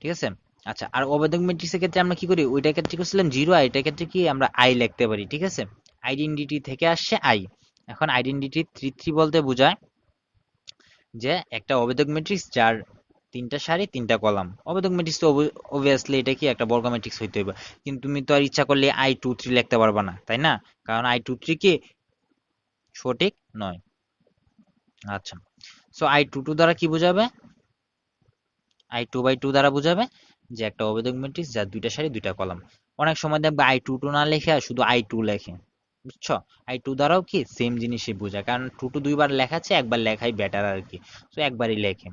A: ঠিক আছে। আচ্ছা, আর অবেদক ম্যাট্রিক্সের ক্ষেত্রে আমরা কি করি, ওইটার ক্ষেত্রে করছিলাম জিরো, আর এটার ক্ষেত্রে কি আমরা আই লিখতে পারি, ঠিক আছে। আইডেন্টিটি থেকে আসছে আই। এখন আইডেন্টিটি 3 3 বলতে বোঝায় যে একটা অবেদক ম্যাট্রিক্স যার তিনটা সারি তিনটা কলাম। অবেদক ম্যাট্রিক্স তো অবভিয়াসলি এটা কি একটা বর্গ ম্যাট্রিক্স হইতে হবে। কিন্তু তুমি তো আর ইচ্ছা করলে I2 3 লিখতে পারবা না, তাই না। কারণ I2 3 কি সঠিক নয়। আচ্ছা, সো I2 2 দ্বারা কি বোঝাবে, I2/2 দ্বারা বোঝাবে যে একটা অবেদক ম্যাট্রিক্স যার দুইটা সারি দুইটা কলাম। অনেক সময় দেখবে I2 2 না লেখে শুধু I2 লেখে, বুঝছো। I2 দ্বারাও কি সেম জিনিসই বোঝায়, কারণ 2 দুইবার লেখা আছে, একবার লেখাই বেটার আর কি। তো একবারই লেখে।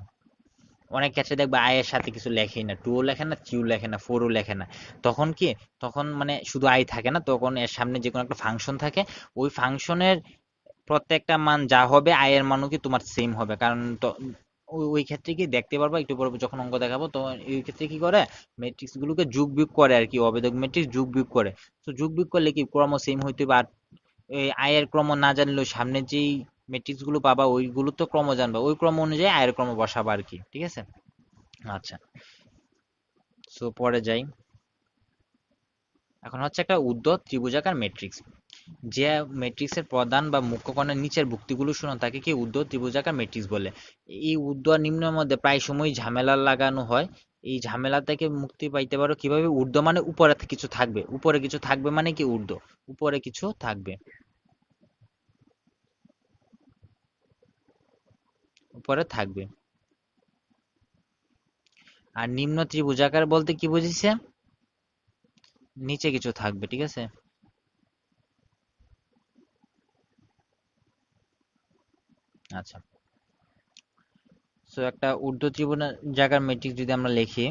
A: অনেক ক্ষেত্রে দেখবে আই এর সাথে কিছু লেখেই না, 2ও লেখে না, 3ও লেখে না, 4ও লেখে না। তখন কি, তখন মানে শুধু আই থাকে না, তখন এর সামনে যে কোনো একটা ফাংশন থাকে। ওই ফাংশনের প্রত্যেকটা মান যা হবে আই এর মানও কি তোমার সেম হবে। কারণ তো ওই ক্ষেত্রে কি দেখতে পারবা একটু পরে যখন অঙ্ক দেখাবো, তো এই ক্ষেত্রে কি করে ম্যাট্রিক্স গুলোকে যোগ বিয়োগ করে আর কি, অবেদক ম্যাট্রিক্স যোগ বিয়োগ করে। তো যোগ বিয়োগ করলে কি ক্রম সেম হইতে হবে। আর এই আয়ের ক্রম না জানলেও সামনে যেই ম্যাট্রিক্স গুলো পাবা ওইগুলো তো ক্রম জানবা, ওই ক্রম অনুযায়ী আয়ের ক্রম বসাবা আর কি, ঠিক আছে। আচ্ছা, সো পরে যাই। এখন হচ্ছে একটা উদ্ধ ত্রিভুজাকার ম্যাট্রিক্স। যে ম্যাট্রিক্সের প্রধান বা মুখ্য কণার নিচের ভুক্তিগুলো শূন্য তাকে কি উদ্ধ ত্রিভুজাকার ম্যাট্রিক্স বলে। এই উদ্ধ আর নিম্নের মধ্যে প্রায় সময় ঝামেলা লাগানো হয়। এই ঝামেলা থেকে মুক্তি পাইতে পারো কিভাবে? ঊর্ধ্ব মানে উপরে কিছু থাকবে, উপরে কিছু থাকবে মানে কি ঊর্ধ্ব, উপরে কিছু থাকবে, উপরে থাকবে। আর নিম্ন ত্রিভুজাকার বলতে কি বুঝিছে? নিচে কিছু থাকবে, ঠিক আছে। আচ্ছা, সো একটা ঊর্ধ্ব ত্রিভুজাকার ম্যাট্রিক্স যদি আমরা লিখি,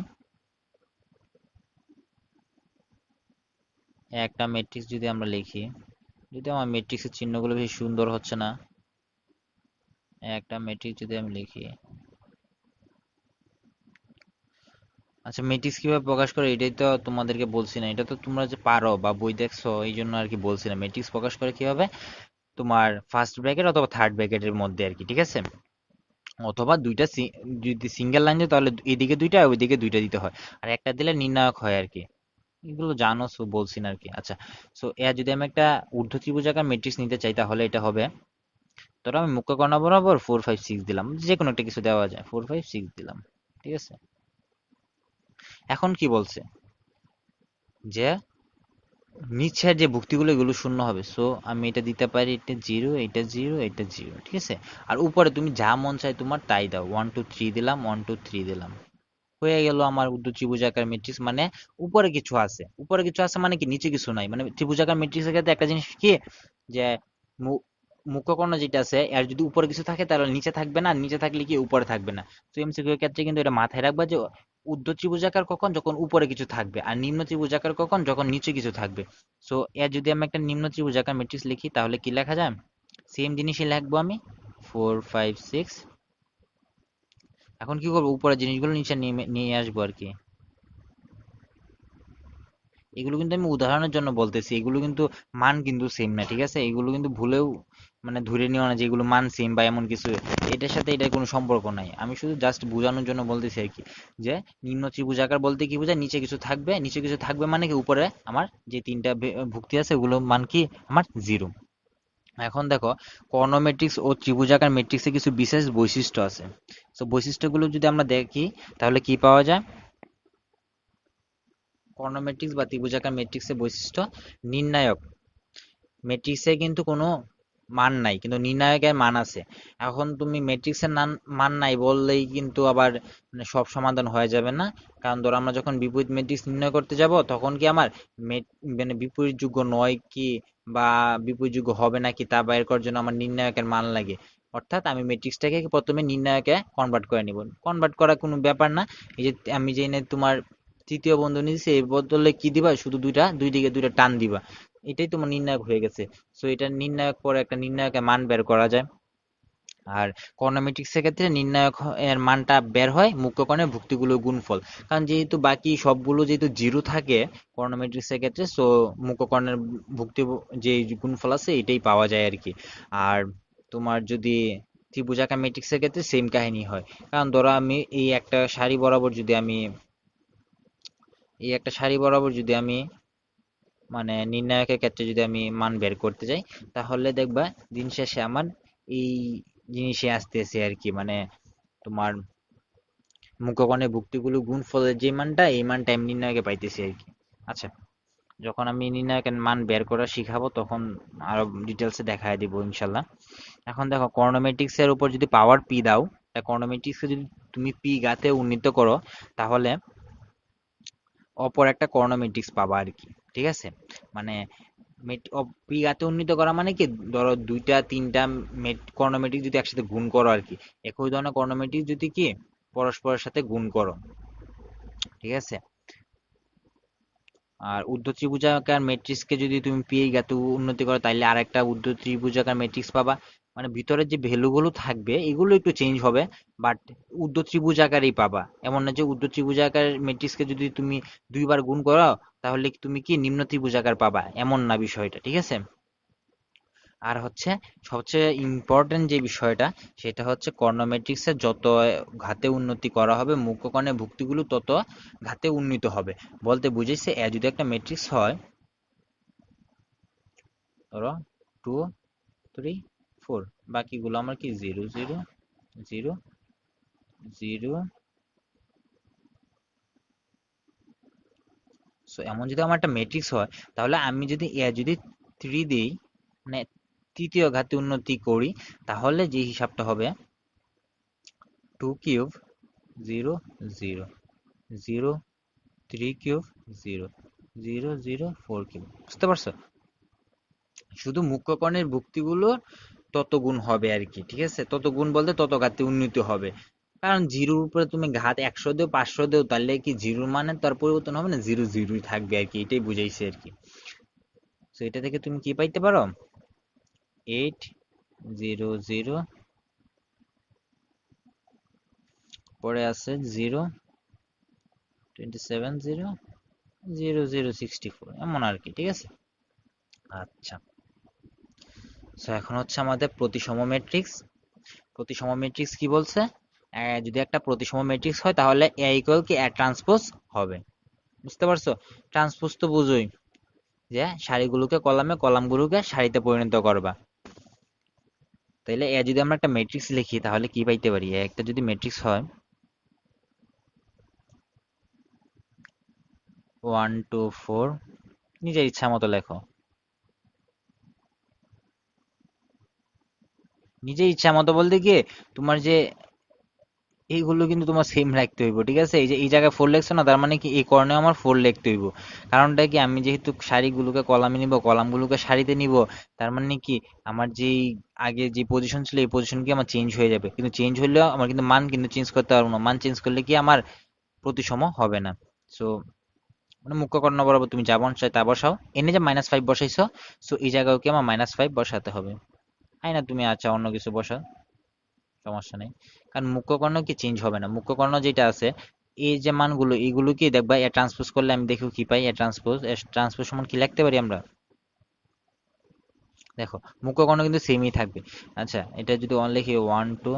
A: একটা ম্যাট্রিক্স যদি আমরা লিখি, যদি আমার ম্যাট্রিক্সের চিহ্নগুলো বেশি সুন্দর হচ্ছে না, একটা ম্যাট্রিক্স যদি আমি লিখি। আচ্ছা, ম্যাট্রিক্স কিভাবে প্রকাশ করে এটাই তো তোমাদেরকে বলছি না, এটা তো তোমরা যে পারো বা বই দেখছো এই জন্য আর কি বলছি না। ম্যাট্রিক্স প্রকাশ করে কিভাবে? তোমার ফার্স্ট ব্র্যাকেট অথবা থার্ড ব্র্যাকেটের মধ্যে আর কি, ঠিক আছে। অথবা দুইটা যদি সিঙ্গেল লাইন যায় তাহলে এদিকে দুইটা ওইদিকে দুইটা দিতে হয়, আর একটা দিলে নির্ণায়ক হয় আর কি। এগুলো জানো, সো বলছি না আর কি। আচ্ছা, সো এর যদি আমি একটা ঊর্ধ্ব ত্রিভুজাকার ম্যাট্রিক্স নিতে চাই তাহলে এটা হবে, ধরো আমি মুখ্য কর্ণ বরাবর 4 5 6 দিলাম, যে কোনো একটা কিছু দেওয়া যায়, 4 5 6 দিলাম, ঠিক আছে। এখন কি বলছে যে নিচের যে ভুক্তিগুলো এগুলো শূন্য হবে, সো আমি এটা দিতে পারি, এটা জিরো, এটা জিরো, এটা জিরো, ঠিক আছে। আর উপরে তুমি যা মন চাই তোমার তাই দাও, 1 2 3 দিলাম, 1 2 3 দিলাম, হয়ে গেল আমার উর্ধ ত্রিভুজাকার ম্যাট্রিক্স। মানে উপরে কিছু আছে, উপরে কিছু আছে মানে কি নিচে কিছু নাই। মানে ত্রিভুজাকার ম্যাট্রিক্সের ক্ষেত্রে একটা জিনিস কি, যে মুখ্য কর্ণ যেটা আছে এর যদি উপরে কিছু থাকে তাহলে নিচে থাকবে না, আর নিচে থাকলে কি উপরে থাকবে না। তো এমসিকিউ এর ক্ষেত্রে কিন্তু এটা মাথায় রাখবা যে ঊর্ধ্ব ত্রিভুজাকার কখন, যখন উপরে কিছু থাকবে, আর নিম্ন ত্রিভুজাকার কখন, যখন নিচে কিছু থাকবে। সো এর যদি আমি একটা নিম্ন ত্রিভুজাকার ম্যাট্রিক্স লিখি তাহলে কি লেখা যায়? সেম জিনিসই লিখবো আমি, 4 5 6। এখন কি করবো? উপরের জিনিসগুলো নিচে নিয়ে আসবো আর কি। এগুলো কিন্তু আমি উদাহরণের জন্য বলতেছি, এগুলো কিন্তু মান কিন্তু সেম না, ঠিক আছে। এগুলো কিন্তু ভুলেও মানে ধরে নিও না যে এগুলো মান সেম বা এমন কিছু, এটার সাথে এটার কোনো সম্পর্ক নাই। আমি শুধু জাস্ট বোঝানোর জন্য বলতেছি আর কি, যে নিম্ন ত্রিভুজাকার বলতে কি বোঝায়, নিচে কিছু থাকবে, নিচে কিছু থাকবে মানে কি উপরে আমার যে তিনটা ভুক্তি আছে ওগুলো মান কি আমার জিরো। এখন দেখো, কর্ণ ম্যাট্রিক্স ও ত্রিভুজাকার ম্যাট্রিক্সে কিছু বিশেষ বৈশিষ্ট্য আছে। তো বৈশিষ্ট্যগুলো যদি আমরা দেখি তাহলে কি পাওয়া যায়? কর্ণ ম্যাট্রিক্স বা ত্রিভুজাকার ম্যাট্রিক্সের বৈশিষ্ট্য: নির্ণায়ক ম্যাট্রিক্সে কিন্তু কোনো মান নাই, কিন্তু নির্ণায়কের মান আছে। এখন তুমি ম্যাট্রিক্সের মান নাই বললেই কিন্তু আবার মানে সব সমাধান হয়ে যাবে না। কারণ ধরো আমরা যখন বিপরীত ম্যাট্রিক্স নির্ণয় করতে যাব তখন কি আমার মানে বিপরীতযোগ্য নয় কি বা বিপরীতযোগ্য হবে নাকি তা বের করার জন্য আমার নির্ণায়কের মান লাগে। অর্থাৎ আমি ম্যাট্রিক্সটাকে প্রথমে নির্ণায়কে কনভার্ট করে নিব। কনভার্ট করা কোনো ব্যাপার না। এই যে আমি যে তোমার তৃতীয় বন্ধনী দিছি, এই বদলে কি দিবা? শুধু দুই দিকে দুইটা টান দিবা, এটাই তোমার নির্ণায়ক হয়ে গেছে। সো এটা নির্ণায়ক পরে একটা নির্ণায়কের মান বের করা যায়। আর কর্ণমেটিক্স এর ক্ষেত্রে নির্ণায়ক এর মানটা বের হয় মুখ্য কর্ণের ভুক্তিগুলোর গুণফল। কারণ যেহেতু বাকি সবগুলো যেহেতু জিরো থাকে কর্ণমেট্রিক্স এর ক্ষেত্রে, সো মুখ্য কর্ণের ভুক্তি যে গুণফল আছে এটাই পাওয়া যায় আর কি। আর তোমার যদি ত্রিভুজাকার ম্যাট্রিক্স এর ক্ষেত্রে সেম কাহিনী হয়। কারণ ধরো আমি এই একটা সারি বরাবর যদি আমি মানে নির্ণায়কের ক্ষেত্রে যদি আমি মান বের করতে যাই তাহলে দেখবা দিন শেষে আমার এই জিনিসে আসতেছে আর কি। মানে তোমার মুখ্যকর্ণের ভুক্তিগুলো গুণফলের যে মানটা, এই মানটা আমি নির্ণায়কে পাইতেছি আর কি। আচ্ছা, যখন আমি নির্ণায়কের মান বের করা শিখাবো তখন আরো ডিটেলসে দেখায় দিব ইনশাল্লাহ। এখন দেখো, কর্ণমেট্রিক্স এর উপর যদি পাওয়ার পি দাও, কর্ণমেট্রিক্সকে যদি তুমি পি ঘাতে উন্নীত করো তাহলে অপর একটা কর্ণমেট্রিক্স পাবা আর কি, ঠিক আছে। মানে পি ঘাতে উন্নীত করা মানে কি, ধরো দুইটা তিনটা কর্ণমেট্রিক্স যদি একসাথে গুণ করো আর কি, একই ধরনের কর্ণমেট্রিক্স যদি কি পরস্পরের সাথে গুণ করো, ঠিক আছে। আর ঊর্ধ্ব ত্রিভুজাকার ম্যাট্রিক্সকে যদি তুমি পি ঘাতে উন্নতি করো তাহলে আরেকটা ঊর্ধ্ব ত্রিভুজাকার ম্যাট্রিক্স পাবা। মানে ভিতরে যে ভ্যালুগুলো থাকবে এগুলো একটু চেঞ্জ হবে, বাট ঊর্ধ্ব ত্রিভুজাকারই পাবা। এমন না যে ঊর্ধ্ব ত্রিভুজাকার ম্যাট্রিক্সকে যদি তুমি দুইবার গুণ করো তাহলে তুমি কি নিম্ন ত্রিভুজাকার পাবা, এমন না বিষয়টা, ঠিক আছে। আর হচ্ছে সবচেয়ে ইম্পর্টেন্ট যে বিষয়টা, সেটা হচ্ছে কর্ণ ম্যাট্রিক্সের যত ঘাতে উন্নতি করা হবে মুখ্য কর্ণের ভুক্তিগুলো তত ঘাতে উন্নীত হবে। বলতে বুঝেছে, এ যদি একটা ম্যাট্রিক্স হয়, ধরো 2 3 4, বাকিগুলো আমার কি 0 0 0 0। সো এমন যদি আমার একটা ম্যাট্রিক্স হয়, তাহলে আমি যদি এ যদি 3 দিই, মানে তৃতীয় ঘাতে উন্নতি করি, তাহলে যে হিসাবটা হবে 2 কিউব 0 0 0 3 কিউব 0 0 0 4 কিউব। বুঝতে পারছো? শুধু মুখ্য কর্ণের ভুক্তিগুলো তত গুণ হবে আর কি, ঠিক আছে? তত গুণ বলতে তত ঘাতে উন্নীত হবে। কারণ জিরোর উপরে তুমি ঘাত 100 দেও 500 দেও, তাহলে কি জিরোর মানে তার পরিবর্তন হবে না, জিরো জিরোই থাকবে আর কি, এটাই বুঝাইছে আর কি। তো এটা থেকে তুমি কি পাইতে পারো, 8 0 0, পরে আছে 0 27 0 0 0 64, এমন আর কি, ঠিক আছে? আচ্ছা, সো এখন হচ্ছে আমাদের প্রতিসম ম্যাট্রিক্স। প্রতিসম ম্যাট্রিক্স কি বলছে? যদি একটা প্রতিসম ম্যাট্রিক্স হয়, তাহলে এ ইকুয়াল কি এ ট্রান্সপোজ হবে। বুঝতে পারছো? ট্রান্সপোজ তো বুঝোই, যে সারিগুলোকে কলামে, কলামগুলোকে সারিতে পরিণত করবা। তাইলে এ যদি আমরা একটা ম্যাট্রিক্স লিখি, তাহলে কি পাইতে পারি? একটা যদি ম্যাট্রিক্স হয় 1 2 4, নিজের ইচ্ছা মতো লেখো, নিজের ইচ্ছা মতো বলতে কি, তোমার যে এইগুলো কিন্তু তোমার সেম রাখতে হইব, ঠিক আছে? এই যে এই জায়গায় 4 লিখছো না, তার মানে কি এই কর্ণে আমার 4 লিখতে হইব। কারণটা কি, আমি যেহেতু সারিগুলোকে কলামে নিব, কলামগুলোকে সারিতে নিব, তার মানে কি আমার যেই আগে যে পজিশন ছিল, এই পজিশন কি আমার চেঞ্জ হয়ে যাবে। কিন্তু চেঞ্জ হলেও আমার কিন্তু মান কিন্তু চেঞ্জ করতে পারবো না, মান চেঞ্জ করলে কি আমার প্রতিসম হবে না। সো মানে মুখ্য কর্ণ বরাবর তুমি যা মন চায় তা বসাও। এনে যে -5 বসাইছো, সো এই জায়গায় কি আমার -5 বসাতে হবে। তাই না? তুমি আচ্ছা অন্য কিছু বসাও, সমস্যা নেই। কারণ মুখ্য কর্ণ কি চেঞ্জ হবে না, মুখ্য কর্ণ যেটা আছে, এই যে মানগুলো, এইগুলো কি দেখবা এ ট্রান্সপোজ করলে আমি দেখো কি পাই। এ ট্রান্সপোজ সমান কি লিখতে পারি আমরা? দেখো মুখ্য কর্ণ কিন্তু সেমই থাকবে। আচ্ছা, এটা যদি অন লিখি 1 2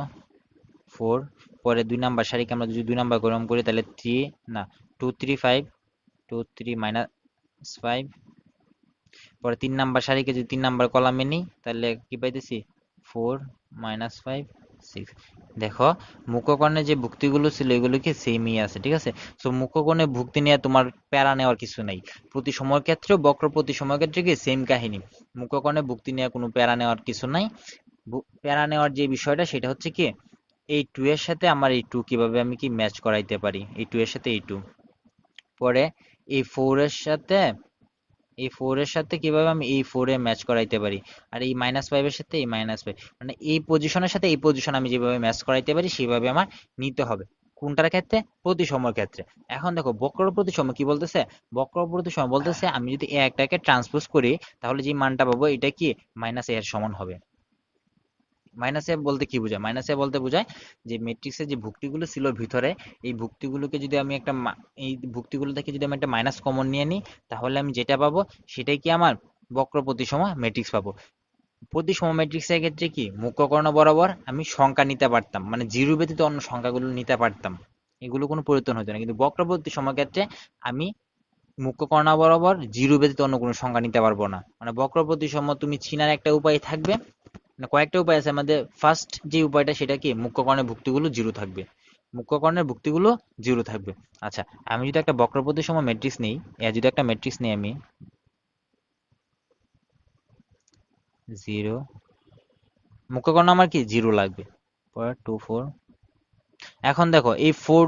A: 4, পরে 2 নাম্বার সারিকে আমরা যদি 2 নাম্বার গরম করি, তাহলে 3 না 2 3 5, 2 3 -5, পরে 3 নাম্বার সারিকে যদি 3 নাম্বার কলামে নিই, তাহলে কি পাইতেছি 4 -5 6। দেখো মুখ্যকর্ণের যে ভুক্তিগুলো ছিল, এগুলো কি সেমই আছে, ঠিক আছে? সো মুখ্যকর্ণের ভুক্তি নিয়ে তোমার প্যারা নেওয়ার কিছু নাই। প্রতি সময়ের ক্ষেত্রে, বক্র প্রতি সময়ের ক্ষেত্রে কি সেম কাহিনী। মুখ্যকর্ণের ভুক্তি নিয়ে কোনো প্যারা নেওয়ার কিছু নাই। প্যারা নেওয়ার যে বিষয়টা, সেটা হচ্ছে কি, এই 2 এর সাথে আমার এই 2 কিভাবে আমি কি ম্যাচ করাইতে পারি, এই 2 এর সাথে এই 2, পরে এই 4 এর সাথে, এই 4 এর সাথে কিভাবে আমি এই 4 এ ম্যাচ করাইতে পারি, আর এই -5 এর সাথে এই -5, মানে এই পজিশনের সাথে এই পজিশন আমি যেভাবে ম্যাচ করাইতে পারি, সেভাবে আমার নিতে হবে। কোনটার ক্ষেত্রে? প্রতিসমর ক্ষেত্রে। এখন দেখো বক্র প্রতিসম কি বলতেছে, বক্র প্রতিসম বলতেছে আমি যদি এ একটাকে ট্রান্সপোজ করি, তাহলে যে মানটা পাবো এটা কি -a এর সমান হবে। -a বলতে কি বোঝায়? -a বলতে বোঝায় যে ম্যাট্রিক্সের যে ভুক্তিগুলো ছিল ভিতরে, এই ভুক্তিগুলোকে যদি আমি একটা এই ভুক্তিগুলো থেকে যদি আমি একটা মাইনাস কমন নিয়ে নিই, তাহলে আমি যেটা পাবো সেটাই কি আমার বক্র প্রতিসম ম্যাট্রিক্স পাবো। প্রতিসম ম্যাট্রিক্সের ক্ষেত্রে কি মুখ্য কর্ণ বরাবর আমি সংখ্যা নিতে পারতাম, মানে জিরো ব্যতীত অন্য সংখ্যাগুলো নিতে পারতাম, এগুলো কোনো পরিবর্তন হতো না। কিন্তু বক্র প্রতিসম ক্ষেত্রে আমি মুখ্য কর্ণ বরাবর জিরো ব্যতীত অন্য কোনো সংখ্যা নিতে পারবো না। মানে বক্র প্রতিসম তুমি চিনার একটা উপায় থাকবে, মানে কয়েকটা উপায় আছে আমাদের। ফার্স্ট যে উপায়টা, সেটা কি মুখ্য কর্ণের ভুক্তিগুলো জিরো থাকবে, মুখ্য কর্ণের ভুক্তিগুলো জিরো থাকবে। আচ্ছা, আমি যদি একটা বক্র প্রতিসম ম্যাট্রিক্স নেই, যদি একটা ম্যাট্রিক্স নেই আমি 0, মুখ্য কর্ণ আমার কি জিরো লাগবে, পরে 2 4। এখন দেখো এই 4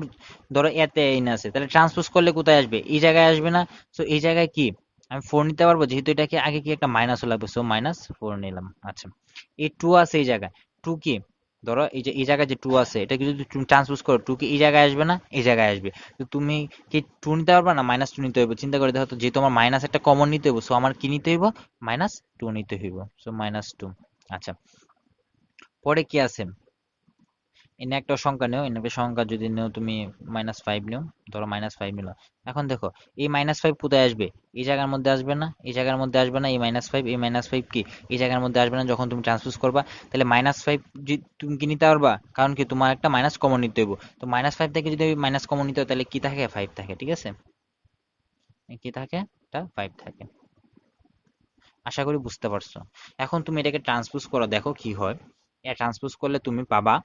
A: ধরো এতে এন আছে, তাহলে ট্রান্সপোজ করলে কোথায় আসবে? এই জায়গায় আসবে না? সো এই জায়গায় কি আমি 4 নিতে পারবো, যেহেতু এটাকে আগে কি একটা মাইনাসও লাগবে, সো -4 নিলাম। আচ্ছা, এই 2 আছে এই জায়গায়, 2 কি, ধরো এই যে এই জায়গায় যে 2 আছে, এটা কি যদি তুমি ট্রান্সপোজ করো, 2 কি এই জায়গায় আসবে না? এই জায়গায় আসবে। তো তুমি কি 2 নিতে পারবে না -2 নিতে হইব? চিন্তা করে দেখো তো, যেহেতু আমার মাইনাস একটা কমন নিতে হইব, সো আমার কি নিতে হইব? -2 নিতে হইব, সো -2। আচ্ছা, পরে কি আছে? এনে একটা সংখ্যা নেও, এনে একটা সংখ্যা যদি নেও তুমি -5 নেও, ধরো -5 নিলো। এখন দেখো এই -5 কোথায় আসবে? এই জায়গার মধ্যে আসবে না, এই জায়গার মধ্যে আসবে না, এই -5, এই -5 কি এই জায়গার মধ্যে আসবে না যখন তুমি ট্রান্সপোজ করবা। তাহলে -5 তুমি কি নিতে পারবা? কারণ কি তোমার একটা মাইনাস কমন নিতে হইব। তো -5 থেকে যদি মাইনাস কমন নিতে হয় তাহলে কি থাকে? 5 থাকে, ঠিক আছে? কি থাকে? এটা 5 থাকে। আশা করি বুঝতে পারছো। এখন তুমি এটাকে ট্রান্সপোজ করো, দেখো কি হয়। এ ট্রান্সপোজ করলে তুমি পাবা,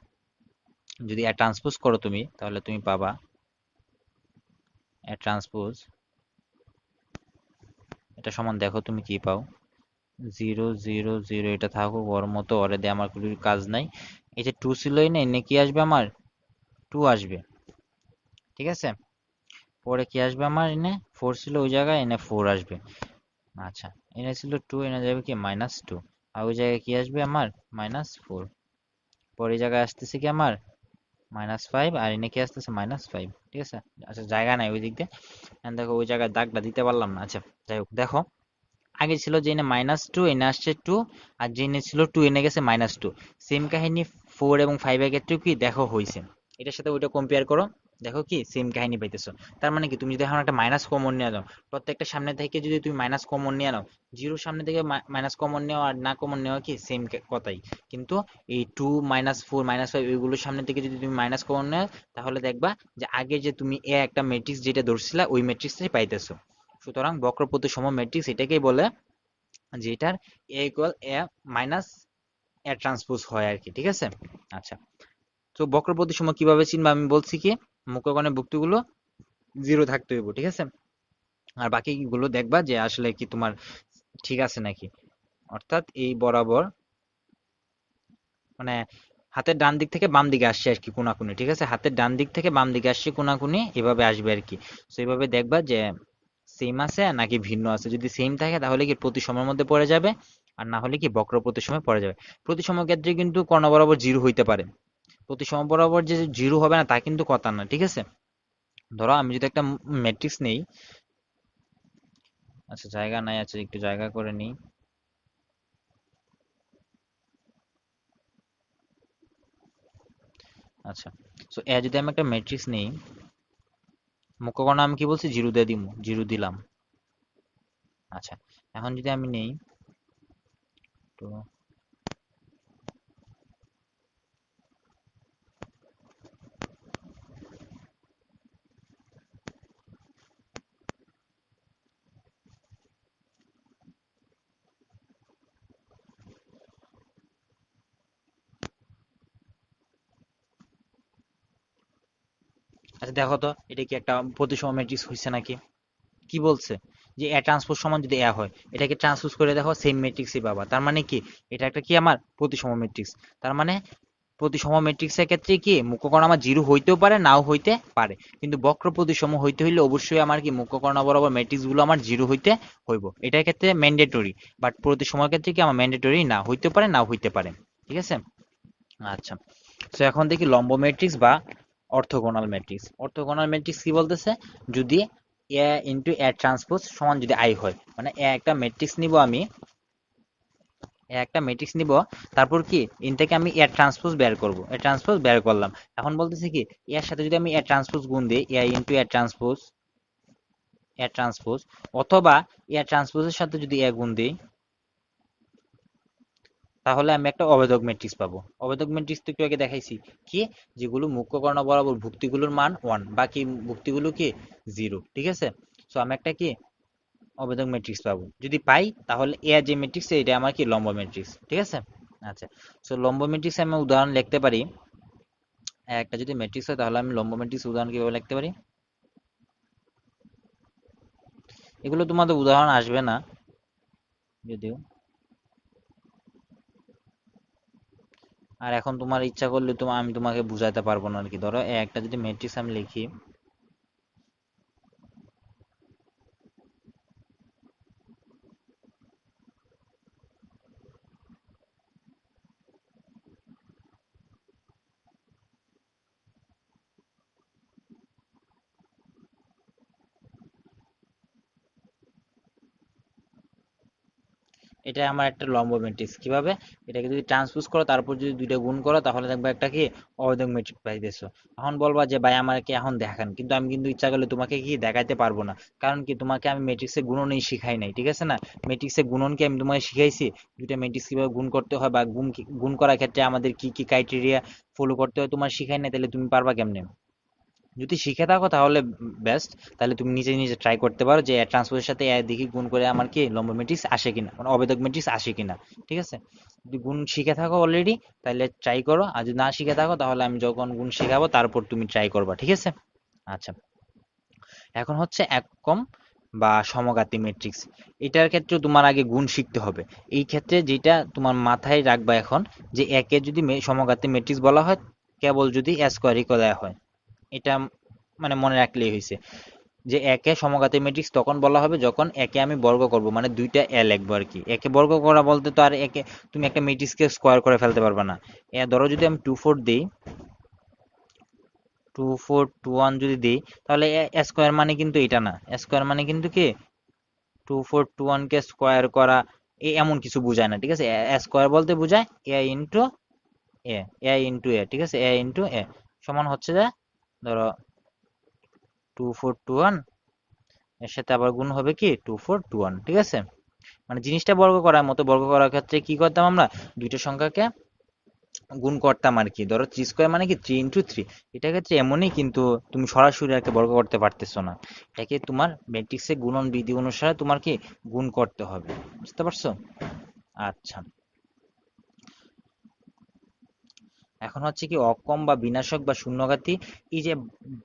A: যদি এ ট্রান্সপোজ করো তুমি তাহলে তুমি পাবা এ ট্রান্সপোজ, এটা সমান দেখো তুমি কি পাও, 0 0 0। এটা থাকুক ওর মতো, ওরে দিয়ে আমার কোনো কাজ নাই। এই যে 2 ছিল না, এনে কি আসবে আমার? 2 আসবে, ঠিক আছে? পরে কি আসবে আমার? এনে 4 ছিল ওই জায়গায়, এনে 4 আসবে। আচ্ছা, এনে ছিল 2, এনে যাবে কি -2, আর ওই জায়গায় কি আসবে আমার? -4। পরে এই জায়গায় আসতেছে কি আমার? -5, আর এনে কি আসতেছে? -5, ঠিক আছে? আচ্ছা, জায়গা নাই ওই দিক দিয়ে। দেখো ওই জায়গায় দাগটা দিতে পারলাম না। আচ্ছা, যাই হোক, দেখো আগে ছিল যে এনে -2, এনে আসছে 2, আর যে এনে ছিল 2 এনে গেছে -2। সেম কাহিনী 4 এবং 5 এর ক্ষেত্রেও কি দেখো হয়েছে। এটার সাথে ওইটা কম্পেয়ার করো, দেখো কি সেম কাহিনী পাইতেছো। তার মানে কি তুমি যদি এখন একটা মাইনাস কমন নিয়ে নাও, প্রত্যেকটা সামনে থেকে যদি তুমি মাইনাস কমন নিয়ে নাও, জিরোর সামনে থেকে মাইনাস কমন নেওয়া আর না কমন নেওয়া কি সেম কথাই। কিন্তু এই 2 -4 -5 ওইগুলোর সামনে থেকে যদি তুমি মাইনাস কমন নেও, তাহলে দেখবা যে আগে যে তুমি এ একটা ম্যাট্রিক্স যেটা ধরছিলা ওই ম্যাট্রিক্সটাই পাইতেছো। সুতরাং বক্রপ্রতিসম ম্যাট্রিক্স এটাকেই বলে যেটার A equal A minus A transpose হয় আর কি, ঠিক আছে? আচ্ছা, তো বক্রপ্রতিসম কিভাবে চিনবা আমি বলছি কি, মুখ্যকণের ভুক্তিগুলো 0 থাকতে হইব, ঠিক আছে? আর বাকিগুলো দেখবা যে আসলে কি তোমার ঠিক আছে নাকি। অর্থাৎ এই বরাবর, মানে হাতের ডান দিক থেকে বাম দিকে আসছে আর কি কোনাকুনি, ঠিক আছে? হাতের ডান দিক থেকে বাম দিকে আসছে কোনাকুনি, এভাবে আসবে আর কি। তো এইভাবে দেখবা যে সেম আছে নাকি ভিন্ন আছে। যদি সেম থাকে তাহলে কি প্রতিসমের মধ্যে পড়ে যাবে, আর না হলে কি বক্র প্রতিসমে পড়ে যাবে। প্রতিসম ক্ষেত্রে কিন্তু কর্ণ বরাবর 0 হইতে পারে। প্রতিসম বরাবর যে 0 হবে না তা কিন্তু কথা না, ঠিক আছে? ধরো আমি যদি একটা ম্যাট্রিক্স নেই, আচ্ছা জায়গা নাই, আচ্ছা একটু জায়গা করে নিই। আচ্ছা, সো এ যদি আমি একটা ম্যাট্রিক্স নেই, মুখ্য কর্ণ আমি কি বলছি? 0 দিয়ে দিব, 0 দিলাম। আচ্ছা, এখন যদি আমি নেই, তো আচ্ছা দেখো তো এটা কি একটা প্রতিসম ম্যাট্রিক্স হয়েছে নাকি? কি বলছে যে এ ট্রান্সপোজ সমান যদি এ হয়, এটাকে ট্রান্সপোজ করে দেখো সেম ম্যাট্রিক্সই পাবা। তার মানে কি এটা একটা কি আমার প্রতিসম ম্যাট্রিক্স। তার মানে প্রতিসম ম্যাট্রিক্সের ক্ষেত্রে কি মুখ্যকর্ণ আমার 0 হইতেও পারে নাও হইতে পারে, কিন্তু বক্র প্রতিসম হইতে হইলে অবশ্যই আমার কি মুখ্যকর্ণ বরাবর ম্যাট্রিক্স গুলো আমার 0 হইতে হইব। এটার ক্ষেত্রে ম্যান্ডেটরি, বাট প্রতিসমের ক্ষেত্রে কি আমার ম্যান্ডেটরি না, হইতে পারে নাও হইতে পারে, ঠিক আছে? আচ্ছা, তো এখন দেখি লম্ব ম্যাট্রিক্স বা অর্থোগোনাল ম্যাট্রিক্স। অর্থোগোনাল ম্যাট্রিক্স কি বলতেছে? যদি এ ইন্টু এ ট্রান্সপোজ সমান যদি আই হয়, মানে এ একটা ম্যাট্রিক্স নিব আমি, এ একটা ম্যাট্রিক্স নিব, তারপর কি ইন থেকে আমি এ ট্রান্সপোজ বের করব, এ ট্রান্সপোজ বের করলাম। এখন বলতেছে কি এর সাথে যদি আমি এ ট্রান্সপোজ গুণ দিই, A into A transpose, A transpose, অথবা এ ট্রান্সপোজের সাথে যদি এ গুণ দিই, তাহলে আমি একটা অবেধক ম্যাট্রিক্স পাবো। অবেধক ম্যাট্রিক্স তো একটু আগে দেখাইছি কি, যেগুলো মুখ্য কর্ণ বরাবর ভুক্তিগুলোর মান 1, বাকি ভুক্তিগুলো কি 0, ঠিক আছে? সো আমি একটা কি অবেধক ম্যাট্রিক্স পাবো। যদি পাই তাহলে এ যে ম্যাট্রিক্স এটা আমার কি লম্ব ম্যাট্রিক্স, ঠিক আছে? আচ্ছা, সো লম্ব ম্যাট্রিক্স আমি উদাহরণ লিখতে পারি। একটা যদি ম্যাট্রিক্স হয় তাহলে আমি লম্ব ম্যাট্রিক্স উদাহরণ কিভাবে লিখতে পারি? এগুলো তোমাদের উদাহরণ আসবে না যদিও, আর এখন তোমার ইচ্ছা করলে আমি তোমাকে বুঝাইতে পারবো না আর কি। ধরো একটা যদি ম্যাট্রিক্স আমি লিখি, এটা আমার একটা লম্ব ম্যাট্রিক্স। কিভাবে? এটাকে যদি ট্রান্সপোজ করো তারপর যদি দুইটা গুণ করো তাহলে দেখবে একটা কি অবৈধ ম্যাট্রিক্স পাইতেছো। এখন বলবা যে ভাই আমাকে এখন দেখান, কিন্তু আমি কিন্তু ইচ্ছা করলে তোমাকে কি দেখাইতে পারবো না। কারণ কি, তোমাকে আমি ম্যাট্রিক্সে গুণনই শিখাই নাই, ঠিক আছে না? ম্যাট্রিক্সে গুণন কি আমি তোমাকে শিখাইছি? দুইটা ম্যাট্রিক্স কিভাবে গুণ করতে হয় বা গুণ করার ক্ষেত্রে আমাদের কি কি ক্রাইটেরিয়া ফলো করতে হয় তোমার শিখাই নাই, তাহলে তুমি পারবা কেমনে? যদি শিখে থাকো তাহলে বেস্ট। তাহলে তুমি নিজে নিজে ট্রাই করতে পারো যে ট্রান্সপোজের সাথে এ দেখি গুণ করে আমার কি লম্ব ম্যাট্রিক্স আসে কিনা, মানে অবেদক ম্যাট্রিক্স আসে কিনা। ঠিক আছে? যদি গুণ শিখে থাকো অলরেডি তাহলে ট্রাই করো, আর যদি না শিখে থাকো তাহলে আমি যখন গুণ শেখাবো তারপর তুমি ট্রাই করবা, ঠিক আছে? আচ্ছা, এখন হচ্ছে এককম বা সমঘাতী ম্যাট্রিক্স। এটার ক্ষেত্রে তোমার আগে গুণ শিখতে হবে। এই ক্ষেত্রে যেটা তোমার মাথায় রাখবা এখন, যে একে যদি সমঘাতী ম্যাট্রিক্স বলা হয় কেবল যদি স্কোয়ার ইকুয়াল হয়, এটা মানে মনে রাখলেই হয়েছে। যে একে সমঘাতী ম্যাট্রিক্স তখন বলা হবে যখন একে আমি বর্গ করব, মানে দুইটা এ লিখবো আর কি। একে বর্গ করা বলতে তো আর একে তুমি একটা ম্যাট্রিক্সকে স্কোয়ার করে ফেলতে পারবে না। ধরো যদি আমি 2 4 দিই, 2 4 2 1 যদি দিই, তাহলে স্কোয়ার মানে কিন্তু এটা না। স্কোয়ার মানে কিন্তু কি 2 4 2 1 কে স্কোয়ার করা এমন কিছু বোঝায় না, ঠিক আছে? স্কোয়ার বলতে বোঝায় এ ইন্টু এ, ঠিক আছে? এ ইন্টু এ সমান হচ্ছে যে ধরো 2 4 2 1, এর সাথে আবার গুণ হবে কি 2 4 2 1, ঠিক আছে? মানে জিনিসটা বর্গ করার মতো, বর্গ করার ক্ষেত্রে কি করতাম আমরা, দুইটা সংখ্যাকে গুণ করতাম আর কি। ধরো 3 স্কোয়ার মানে কি 3 × 3, এটার ক্ষেত্রে এমনই, কিন্তু তুমি সরাসরি একটা বর্গ করতে পারতেছো না। এটাকে তোমার ম্যাট্রিক্সে গুণন বিধি অনুসারে তোমার কি গুণ করতে হবে, বুঝতে পারছো? আচ্ছা, এখন হচ্ছে কি অকম বা বিনাশক বা শূন্যঘাতী। এই যে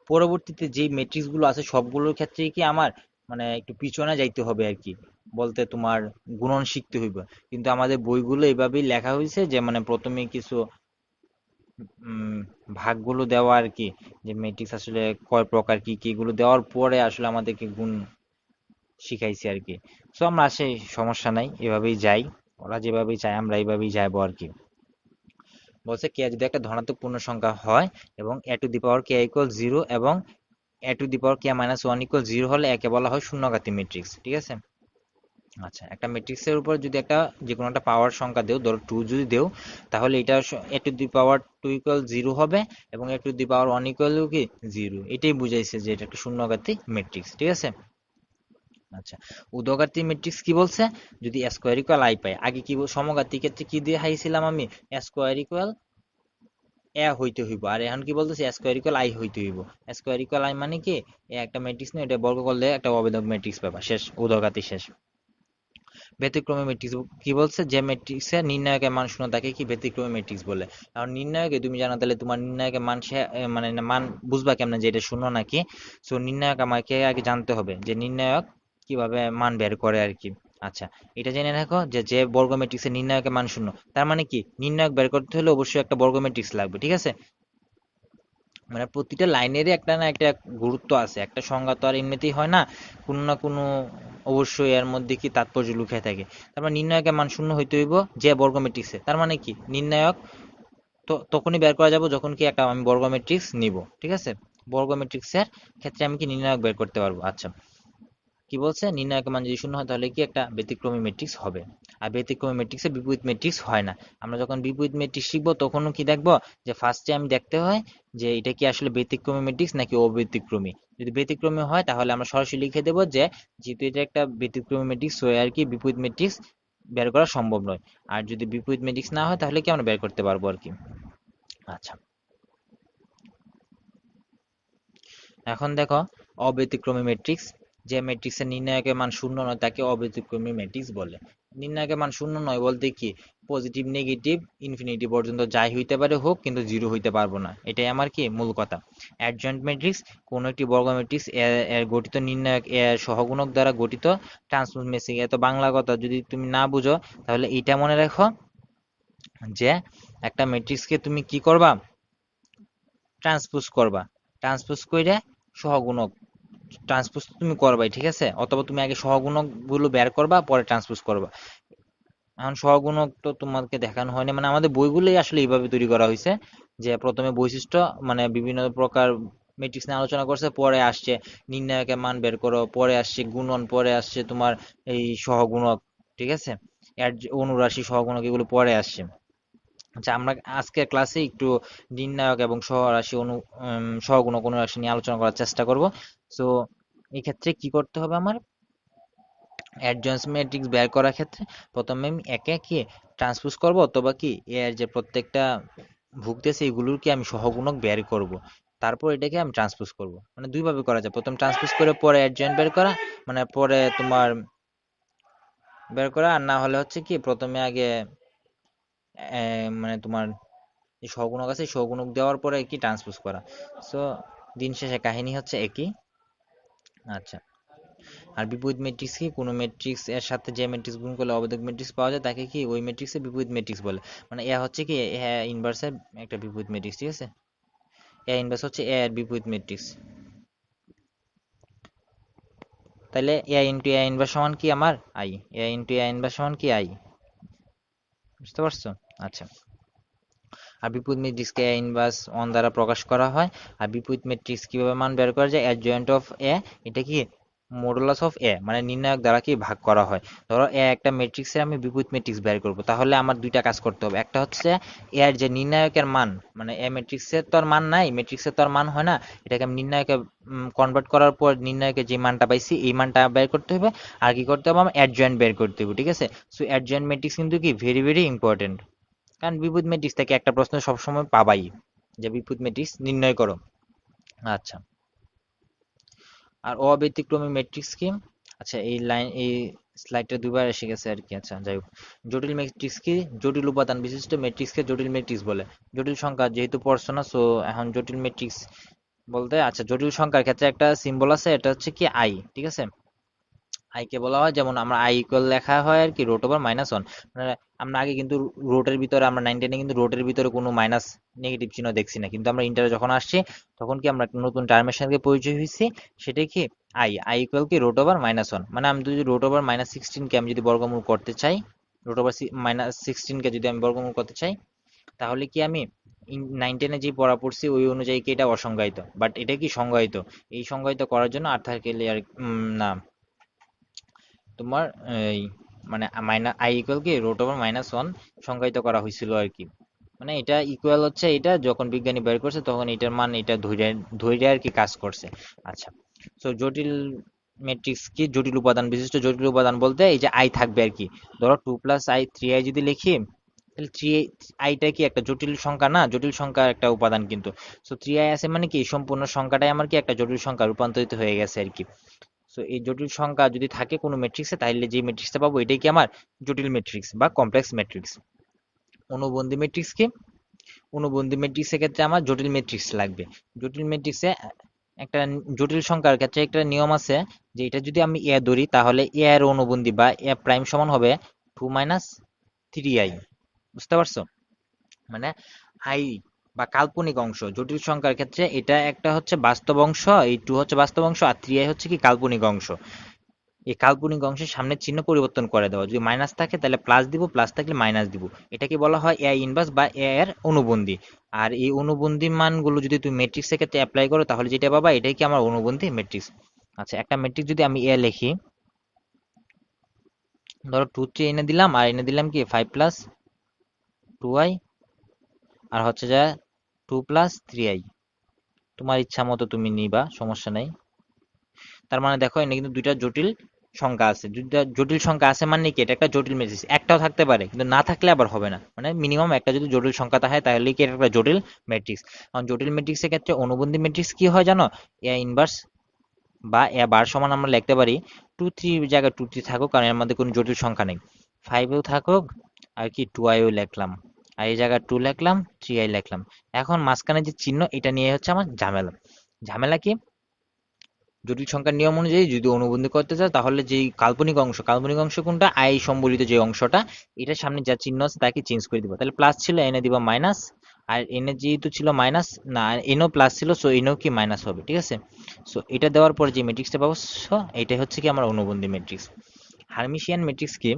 A: পরবর্তীতে যে ম্যাট্রিক্স গুলো আছে সবগুলোর ক্ষেত্রেই কি আমার মানে একটু পিছনে যাইতে হবে আর কি, বলতে তোমার গুণন শিখতে হইবে। কিন্তু আমাদের বইগুলো এইভাবেই লেখা হয়েছে যে মানে প্রথমে কিছু উম ভাগগুলো দেওয়া আর কি, যে ম্যাট্রিক্স আসলে কয় প্রকার কি কি, এগুলো দেওয়ার পরে আসলে আমাদেরকে গুণ শিখাইছে আর কি। সো আমরা সেই সমস্যা নাই, এভাবেই যাই। ওরা যেভাবেই চায় আমরা এইভাবেই যাবো আর কি। বলছে কে যদি একটা ধনাত্মক পূর্ণ সংখ্যা হয় এবং A to the power K equal 0 এবং A to the power K minus 1 equal 0 হলে একে বলা হয় শূন্যঘাতী ম্যাট্রিক্স, ঠিক আছে? আচ্ছা, একটা ম্যাট্রিক্সের উপর যদি একটা যে কোনো একটা পাওয়ার সংখ্যা দেও, ধরো 2 যদি দেও, তাহলে এটা এ টু দি পাওয়ার 2 ইকুয়াল 0 হবে এবং A to the power 1 equal কি 0। এটাই বুঝাইছে যে এটা একটা শূন্যঘাতী ম্যাট্রিক্স, ঠিক আছে? আচ্ছা, উর্ধ্বঘাতী ম্যাট্রিক্স কি বলছে, যদি স্কোয়ার ইকুয়াল আই পাই। আগে কি সমঘাতী ক্ষেত্রে কি দিয়ে হাইছিলাম আমি, স্কোয়ার ইকুয়াল এ হইতে হইব, আর এখন কি বলতেছে স্কোয়ার ইকুয়াল আই হইতে হইব। স্কোয়ার ইকুয়াল আই মানে কি একটা ম্যাট্রিক্স নিয়ে এটা বর্গ করলে একটা অবেদক ম্যাট্রিক্স পাবা, শেষ, উর্ধ্বঘাতী শেষ। ব্যতিক্রমী ম্যাট্রিক্স কি বলছে, যে ম্যাট্রিক্সের নির্ণায়কের মান শূন্য তাকে কি ব্যতিক্রমী ম্যাট্রিক্স বলে। আর নির্ণায়কে তুমি জানো, তাহলে তোমার নির্ণায়কের মান মানে মান বুঝবা কেমনে যে এটা শূন্য নাকি। সো নির্ণায়ক আমাকে আগে জানতে হবে যে নির্ণায়ক কিভাবে মান বের করে আর কি। আচ্ছা, এটা জেনে রাখো যে যে বর্গ ম্যাট্রিক্সের নির্ণায়কের মান শূন্য, তার মানে কি নির্ণায়ক বের করতে হলে অবশ্যই একটা বর্গ ম্যাট্রিক্স লাগবে, ঠিক আছে? মানে প্রতিটা লাইনেরই একটা না একটা গুরুত্ব আছে, একটা সংজ্ঞা তো আর এমনিতেই হয় না, কোনো না কোনো অবশ্যই এর মধ্যে কি তাৎপর্য লুকিয়ে থাকে। তারপর নির্ণায়কের মান শূন্য হইতে হইব যে বর্গ ম্যাট্রিক্সে, তার মানে কি নির্ণায়ক তো তখনই বের করা যাবে যখন কি একটা আমি বর্গ ম্যাট্রিক্স নিব, ঠিক আছে? বর্গ ম্যাট্রিক্সের ক্ষেত্রে আমি কি নির্ণায়ক বের করতে পারবো। আচ্ছা, কি বলছে, নির্ণায়কের মান যদি শূন্য হয় তাহলে কি একটা ব্যতিক্রমী ম্যাট্রিক্স হবে। আর ব্যতিক্রমী ম্যাট্রিক্সে বিপরীত ম্যাট্রিক্স হয় না। আমরা যখন বিপরীত ম্যাট্রিক্স শিখবো তখনও কি দেখবো, যে ফার্স্টে আমি দেখতে হয় যে এটা কি আসলে ব্যতিক্রমী ম্যাট্রিক্স নাকি অব্যতিক্রমী। যদি ব্যতিক্রমী হয় তাহলে আমরা সরাসরি লিখে দেবো যে যেহেতু এটা একটা ব্যতিক্রমী ম্যাট্রিক্স হয় আর কি, বিপরীত ম্যাট্রিক্স বের করা সম্ভব নয়। আর যদি বিপরীত ম্যাট্রিক্স না হয় তাহলে কি আমরা বের করতে পারবো আর কি। আচ্ছা, এখন দেখো অব্যতিক্রমী ম্যাট্রিক্স, যে ম্যাট্রিক্সের নির্ণায়কের মান শূন্য নয় তাকে অব্যতিক্রমী ম্যাট্রিক্স বলে। নির্ণায়কের মান শূন্য নয় বলতে কি পজিটিভ নেগেটিভ ইনফিনিটি পর্যন্ত যাই হইতে পারে হোক, কিন্তু জিরো হইতে পারবো না, এটাই আমার কি মূল কথা। অ্যাডজয়েন্ট ম্যাট্রিক্স কোন একটি বর্গ ম্যাট্রিক্স এর গঠিত নির্ণায়ক এর সহগুণক দ্বারা গঠিত ট্রান্সপোজ ম্যাট্রিক্স। এত বাংলা কথা যদি তুমি না বুঝো তাহলে এটা মনে রাখো যে একটা ম্যাট্রিক্সকে তুমি কি করবা, ট্রান্সপোজ করবা। ট্রান্সপোজ কইরা সহগুণক ট্রান্সপোজ তুমি করবাই, ঠিক আছে? অথবা তুমি আগে সহগুণক গুলো বের করবা পরে ট্রান্সপোজ করবা। এখন সহগুণক তো তোমাকে দেখানো হয়নি, মানে আমাদের বইগুলোই আসলে এইভাবে তৈরি করা হয়েছে যে প্রথমে বৈশিষ্ট্য মানে বিভিন্ন প্রকার ম্যাট্রিক্স নিয়ে আলোচনা করছে, পরে আসছে নির্ণায়কের মান বের করো, পরে আসছে গুণন, পরে আসছে তোমার এই সহগুণক, ঠিক আছে? এর যে অনুরাশি সহগুণক এগুলো পরে আসছে। আচ্ছা, আমরা আজকের ক্লাসে একটু নির্ণায়ক এবং সহরাশি সহগুণক অনুরাশি নিয়ে আলোচনা করার চেষ্টা করব। সো এই ক্ষেত্রে কি করতে হবে আমার, অ্যাডজয়েন্স ম্যাট্রিক্স বের করার ক্ষেত্রে প্রথমে আমি একে কি ট্রান্সপোজ করব, অথবা কি এর যে প্রত্যেকটা ভুগতেছে এগুলোর কি আমি সহগুণক বের করব, তারপর এটাকে আমি ট্রান্সপোজ করব। মানে দুইভাবে করা যায়, প্রথম ট্রান্সপোজ করে পরে অ্যাডজয়েন্ট বের করা, মানে পরে তোমার বের করা, আর না হলে হচ্ছে কি প্রথমে আগে মানে তোমার এই সহগুণক আছে, এই সহগুণক দেওয়ার পরে কি ট্রান্সপোজ করা। সো দিন শেষে কাহিনী হচ্ছে একই। আচ্ছা, আর বিপরীত ম্যাট্রিক্স কি, কোনো ম্যাট্রিক্স এর সাথে যে ম্যাট্রিক্স গুণ করলে অবেধক ম্যাট্রিক্স পাওয়া যায় তাকে কি ওই ম্যাট্রিক্সের বিপরীত ম্যাট্রিক্স বলে। মানে এ হচ্ছে কি এ ইনভার্সের একটা বিপরীত ম্যাট্রিক্স, ঠিক আছে। এ ইনভার্স হচ্ছে এ এর বিপরীত ম্যাট্রিক্স। তাহলে এ ইনটু এ ইনভার্স সমান কি আমার I, A into A inverse সমান কি আই, বুঝতে পারছো? আচ্ছা, আর বিপরীত ম্যাট্রিক্সকে এ ইনভার্স ওয়ান দ্বারা প্রকাশ করা হয়। আর বিপরীত ম্যাট্রিক্স কিভাবে মান বের করা যায়, অ্যাডজয়েন্ট অফ এ, এটা কি মডুলাস অফ এ, মানে নির্ণায়ক দ্বারা কি ভাগ করা হয়। ধরো এ একটা ম্যাট্রিক্সের আমি বিপরীত ম্যাট্রিক্স বের করব, তাহলে আমার দুইটা কাজ করতে হবে। একটা হচ্ছে এর যে নির্ণায়কের মান, মানে এ ম্যাট্রিক্সের তো আর মান নাই, ম্যাট্রিক্সের তো আর মান হয় না, এটাকে আমি নির্ণায়কে কনভার্ট করার পর নির্ণায়কে যে মানটা পাইছি এই মানটা বের করতে হবে। আর কি করতে হবে, আমার অ্যাডজয়েন্ট বের করতে হবে, ঠিক আছে। সো অ্যাডজয়েন্ট ম্যাট্রিক্স কিন্তু কি ভেরি ভেরি ইম্পর্টেন্ট, কারণ বিপরীত ম্যাট্রিক্স থেকে একটা প্রশ্ন সবসময় পাবাই, যে বিপরীত ম্যাট্রিক্স নির্ণয় করো। আচ্ছা, আর অব্যতিক্রমী ম্যাট্রিক্স কি, আচ্ছা এই স্লাইডটা দুইবার এসে গেছে আর কি। আচ্ছা যাই হোক, জটিল ম্যাট্রিক্স কি, জটিল উপাদান বিশিষ্ট ম্যাট্রিক্সকে জটিল ম্যাট্রিক্স বলে। জটিল সংখ্যা যেহেতু পড়ছো না, সো এখন জটিল ম্যাট্রিক্স বলতে, আচ্ছা জটিল সংখ্যার ক্ষেত্রে একটা সিম্বল আছে, এটা হচ্ছে কি আই, ঠিক আছে। আই কে বলা হয়, যেমন আমরা আই ইকুয়াল লেখা হয় আর কি রুট ওভার -1, মানে আমরা আগে কিন্তু রুটের ভিতরে, আমরা 9-10 কিন্তু রুটের ভিতরে কোনো মাইনাস নেগেটিভ চিহ্ন দেখছি না, কিন্তু আমরা ইন্টারে যখন আসছি তখন কি আমরা একটা নতুন টার্মের সঙ্গে পরিচয় হয়েছি, সেটাই কি আই, আই ইকুয়াল কি রুট ওভার -1। মানে আমি যদি রুট ওভার -16 কে আমি যদি বর্গমূল করতে চাই, রুট ওভার -16 কে যদি আমি বর্গমূল করতে চাই, তাহলে কি আমি 9-10 যে পড়া পড়ছি ওই অনুযায়ী কি এটা অসংজ্ঞায়িত, বাট এটা কি সংজ্ঞায়িত। এই সংজ্ঞায়িত করার জন্য আর থাকে আর না তোমার এই মানে আই ইকুয়াল কি রুট ওভার -1 সংজ্ঞায়িত করা হয়েছিল আর কি। মানে এটা ইকুয়াল হচ্ছে, এটা যখন বিজ্ঞানী বের করছে তখন এটার মান এটা ধৈর্য ধৈর্য আর কি কাজ করছে। আচ্ছা, তো জটিল ম্যাট্রিক্স কি, জটিল উপাদান বিশিষ্ট। জটিল উপাদান বলতে এই যে আই থাকবে আর কি। ধরো 2 + i 3i যদি লিখি, তাহলে 3i কি একটা জটিল সংখ্যা না, জটিল সংখ্যার একটা উপাদান কিন্তু। সো 3i আছে মানে কি সম্পূর্ণ সংখ্যাটাই আমার কি একটা জটিল সংখ্যা রূপান্তরিত হয়ে গেছে আর কি। সো এই জটিল সংখ্যা যদি থাকে কোনো ম্যাট্রিক্সে, তাহলে যে ম্যাট্রিক্সটা পাবো এটাই কি আমার জটিল ম্যাট্রিক্স বা কমপ্লেক্স ম্যাট্রিক্স। অনুবন্ধী ম্যাট্রিক্স কি, অনুবন্ধী ম্যাট্রিক্সের ক্ষেত্রে আমার জটিল ম্যাট্রিক্স লাগবে। জটিল ম্যাট্রিক্সে একটা জটিল সংখ্যার ক্ষেত্রে একটা নিয়ম আছে, যে এটা যদি আমি এ ধরি তাহলে এ এর অনুবন্ধী বা এ প্রাইম সমান হবে 2 - 3i, বুঝতে পারছো? মানে আই বা কাল্পনিক অংশ জটিল সংখ্যার ক্ষেত্রে এটা একটা হচ্ছে বাস্তব অংশ, এই 2 হচ্ছে বাস্তব অংশ, আর 3i হচ্ছে কি কাল্পনিক অংশ। এই কাল্পনিক অংশের সামনের চিহ্ন পরিবর্তন করে দেওয়া, যদি মাইনাস থাকে তাহলে প্লাস দিব, প্লাস থাকলে মাইনাস দিব। এটাকে বলা হয় এ ইনভার্স বা এ এর অনুবন্ধী। আর এই অনুবন্ধী মানগুলো যদি তুমি ম্যাট্রিক্সের ক্ষেত্রে অ্যাপ্লাই করো তাহলে যেটা পাবা এটাই কি আমার অনুবন্ধী ম্যাট্রিক্স। আচ্ছা, একটা ম্যাট্রিক্স যদি আমি এ লিখি, ধরো 2 3 এনে দিলাম, আর এনে দিলাম কি 5 + 2i, আর হচ্ছে যে 2 + 3i। তোমার ইচ্ছা মতো তুমি নিবা, সমস্যা নাই। তার মানে দেখো এখানে কিন্তু দুইটা জটিল সংখ্যা আছে, দুইটা জটিল সংখ্যা আছে মানে কি এটা একটা জটিল ম্যাট্রিক্স। একটাও থাকতে পারে কিন্তু না থাকলে আবার হবে না, মানে মিনিমাম একটা যদি জটিল সংখ্যা থাকে তাহলে কি এটা একটা জটিল ম্যাট্রিক্স। কারণ জটিল ম্যাট্রিক্সের ক্ষেত্রে অনুবন্ধী ম্যাট্রিক্স কি হয় জানো, এ ইনভার্স বা এ বার সমান আমরা লিখতে পারি 2 3 জায়গায় 2 3 থাকুক, কারণ এর মধ্যে কোনো জটিল সংখ্যা নেই। 5এও থাকুক, আর কি 2iও লিখলাম, আর এই জায়গায় 2 লিখলাম, 3i লিখলাম। এখন মাঝখানে যে চিহ্ন এটা নিয়ে হচ্ছে আমার ঝামেলা। ঝামেলা কি, জটিল সংখ্যার নিয়ম অনুযায়ী যদি অনুবন্ধী করতে চাও তাহলে যেই কাল্পনিক অংশ, কাল্পনিক অংশ কোনটা, আই সম্বলিত যে অংশটা, এটার সামনে যা চিহ্ন আছে তাকে চেঞ্জ করে দিবা। তাহলে প্লাস ছিল এনে দিবা মাইনাস, আর এনে যেহেতু ছিল মাইনাস, না এনও প্লাস ছিল সো এনও কি মাইনাস হবে, ঠিক আছে। সো এটা দেওয়ার পরে যে ম্যাট্রিক্সটা পাবো, এটাই হচ্ছে কি আমার অনুবন্ধী ম্যাট্রিক্স। হার্মিশিয়ান ম্যাট্রিক্স কি,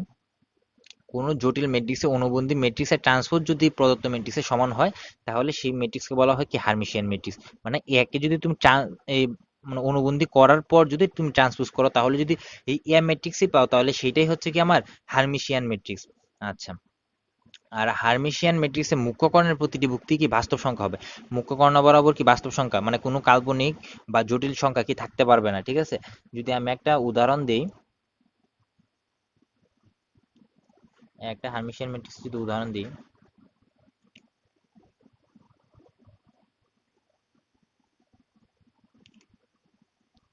A: কোনো জটিল ম্যাট্রিক্সে অনুবন্ধী ম্যাট্রিক্সের ট্রান্সপোজ যদি প্রদত্ত ম্যাট্রিক্সের সমান হয় তাহলে সেই ম্যাট্রিক্সকে বলা হয় কি হার্মিশিয়ান ম্যাট্রিক্স। মানে একে যদি তুমি এই মানে অনুবন্ধী করার পর যদি তুমি ট্রান্সপোজ করো তাহলে যদি এই এ ম্যাট্রিক্সই পাও তাহলে সেইটাই হচ্ছে কি আমার হার্মিশিয়ান ম্যাট্রিক্স। আচ্ছা, আর হার্মিশিয়ান ম্যাট্রিক্সে মুখ্য কর্ণের প্রতিটি ভুক্তি কি বাস্তব সংখ্যা হবে। মুখ্য কর্ণ বরাবর কি বাস্তব সংখ্যা, মানে কোনো কাল্পনিক বা জটিল সংখ্যা কি থাকতে পারবে না, ঠিক আছে। যদি আমি একটা উদাহরণ দিই, একটা হার্মিশিয়ান ম্যাট্রিক্স যদি উদাহরণ দিই,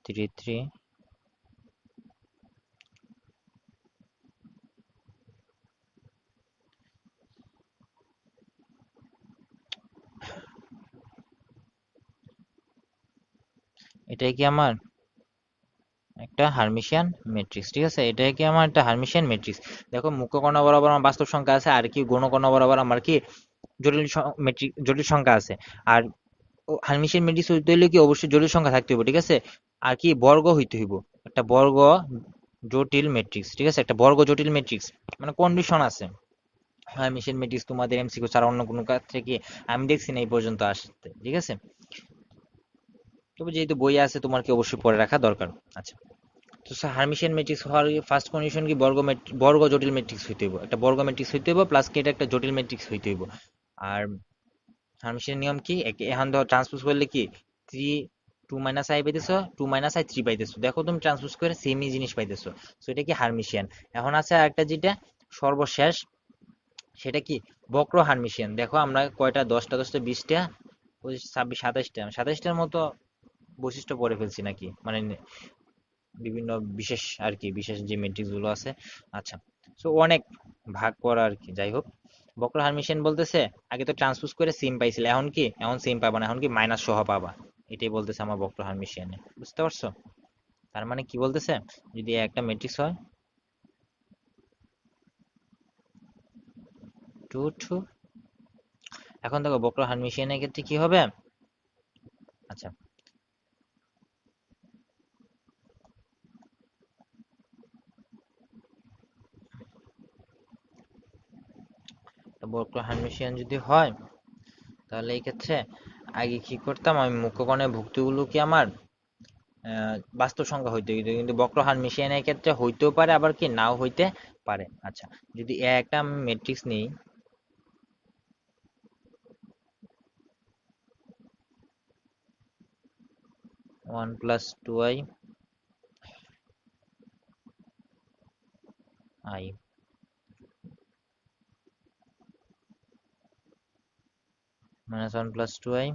A: 3 3, এটাই কি আমার একটা হার্মিশিয়ান ম্যাট্রিক্স, ঠিক আছে। এটাই কি আমার একটা হার্মিশিয়ান ম্যাট্রিক্স। দেখো মুখ্য কর্ণ বরাবর আমার বাস্তব সংখ্যা আছে, আর কি গৌণ কর্ণ বরাবর আমার কি জটিল সংখ্যা আছে। আর হার্মিশিয়ান ম্যাট্রিক্স হইতে হইলে কি অবশ্যই জটিল সংখ্যা থাকতে হবে, ঠিক আছে। আর কি বর্গ হইতে হইব, একটা বর্গ জটিল ম্যাট্রিক্স, ঠিক আছে, একটা বর্গ জটিল ম্যাট্রিক্স, মানে কন্ডিশন আছে। হার্মিশিয়ান ম্যাট্রিক্স তোমাদের এমসিকিউ ছাড়া অন্য কোনো ক্ষেত্রে কি আমি দেখছি না এই পর্যন্ত আসতে, ঠিক আছে। তবে যেহেতু বই আছে তোমার কি অবশ্যই পড়ে রাখা দরকার। আচ্ছা, তো হার্মিশিয়ান ম্যাট্রিক্স হওয়ার ফার্স্ট কন্ডিশন কি বর্গ জটিল ম্যাট্রিক্স হইতে হইব, একটা বর্গ ম্যাট্রিক্স হইতে হইব, প্লাস কি এটা একটা জটিল ম্যাট্রিক্স হইতে হইব। আর হার্মিশিয়ান নিয়ম কি, এখন ধর ট্রান্সপোজ করলে কি 3 2 - i পাইতেছো, 2 - i 3 পাইতেছো, দেখো তুমি ট্রান্সপোজ করে সেমই জিনিস পাইতেছো। সো এটা কি হার্মিশিয়ান। এখন আছে আরেকটা যেটা সর্বশেষ, সেটা কি বক্র হার্মিশিয়ান। দেখো আমরা কয়টা 10টা 10টা 20টা 25 26 27টার মতো বৈশিষ্ট্য পড়ে ফেলছি নাকি, মানে বিভিন্ন বিশেষ আর কি, বিশেষ যে ম্যাট্রিক্স গুলো আছে। আচ্ছা, সো অনেক ভাগ করা আর কি, যাই হোক। বক্র হার্মিশিয়ান বলতেছে আগে তো ট্রান্সপোজ করে সেম পাইছিলে, এখন কি এখন সেম পাবা না, এখন কি মাইনাস সহ পাবা। এটাই বলতেছে আমার বক্র হার্মিশিয়ানে, বুঝতে পারছো। তার মানে কি বলতেছে, যদি একটা ম্যাট্রিক্স হয় 2 2, এখন দেখো বক্র হার্মিশিয়ানের ক্ষেত্রে কি হবে। আচ্ছা, তো বক্র হার্মিশিয়ান যদি হয় তাহলে এই ক্ষেত্রে আগে কি করতাম, আমি মুখ্যকণের ভুক্তিগুলো কি আমার বাস্তব সংখ্যা হইতে হইতো, কিন্তু বক্র হার্মিশিয়ানের ক্ষেত্রে হইতেও পারে আবার কি নাও হইতে পারে। আচ্ছা, যদি একটা ম্যাট্রিক্স নেই, 1 + 2i i -1 + 2i,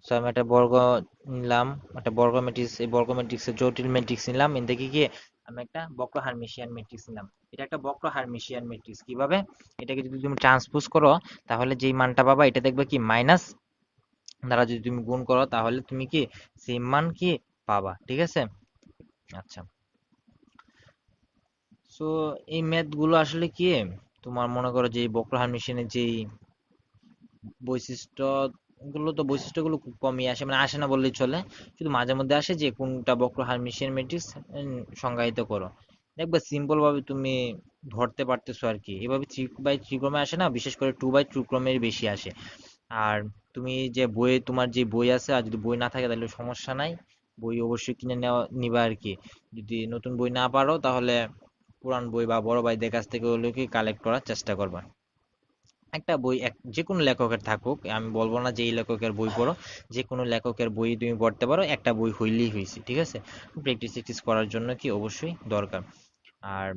A: সো আমি একটা বর্গ নিলাম, একটা বর্গ ম্যাট্রিক্স, এই বর্গ ম্যাট্রিক্সের জটিল ম্যাট্রিক্স নিলাম, এর থেকে কি আমি একটা বক্র হার্মিশিয়ান ম্যাট্রিক্স নিলাম। এটা একটা বক্র হার্মিশিয়ান ম্যাট্রিক্স কিভাবে, এটাকে যদি তুমি ট্রান্সপোজ করো তাহলে যেই মানটা পাবা এটা দেখবে কি মাইনাস দ্বারা যদি তুমি গুণ করো তাহলে তুমি কি সেম মান কি পাবা, ঠিক আছে। আচ্ছা, সো এই ম্যাথ গুলো আসলে কি তোমার মনে করো যে বক্র হার্মিশিয়ানের যেই বৈশিষ্ট্য গুলো, তো বৈশিষ্ট্যগুলো খুব কমই আসে, মানে আসে না বললেই চলে। শুধু মাঝে মধ্যে আসে যে কোনটা বক্র হার্মিশিয়ান ম্যাট্রিক্স সংজ্ঞায়িত করো, দেখবে সিম্পল ভাবে তুমি ধরতে পারতেছো আর কি। এভাবে 3 বাই 3 ক্রমে আসে না, বিশেষ করে 2 বাই 2 ক্রমের বেশি আসে। আর তুমি যে বইয়ে তোমার যে বই আছে, আর যদি বই না থাকে তাহলে সমস্যা নাই, বই অবশ্যই কিনে নিবা আর কি। যদি নতুন বই না পারো তাহলে পুরান বই বা বড় ভাইদের কাছ থেকে হলেও কি কালেক্ট করার চেষ্টা করবা। একটা বই যে কোনো লেখকের থাকুক, আমি বলবো না যে এই লেখকের বই পড়ো, যে কোনো লেখকের বই তুমি পড়তে পারো, একটা বই হইলেই হয়েছে, ঠিক আছে। প্র্যাকটিস করার জন্য কি অবশ্যই দরকার। আর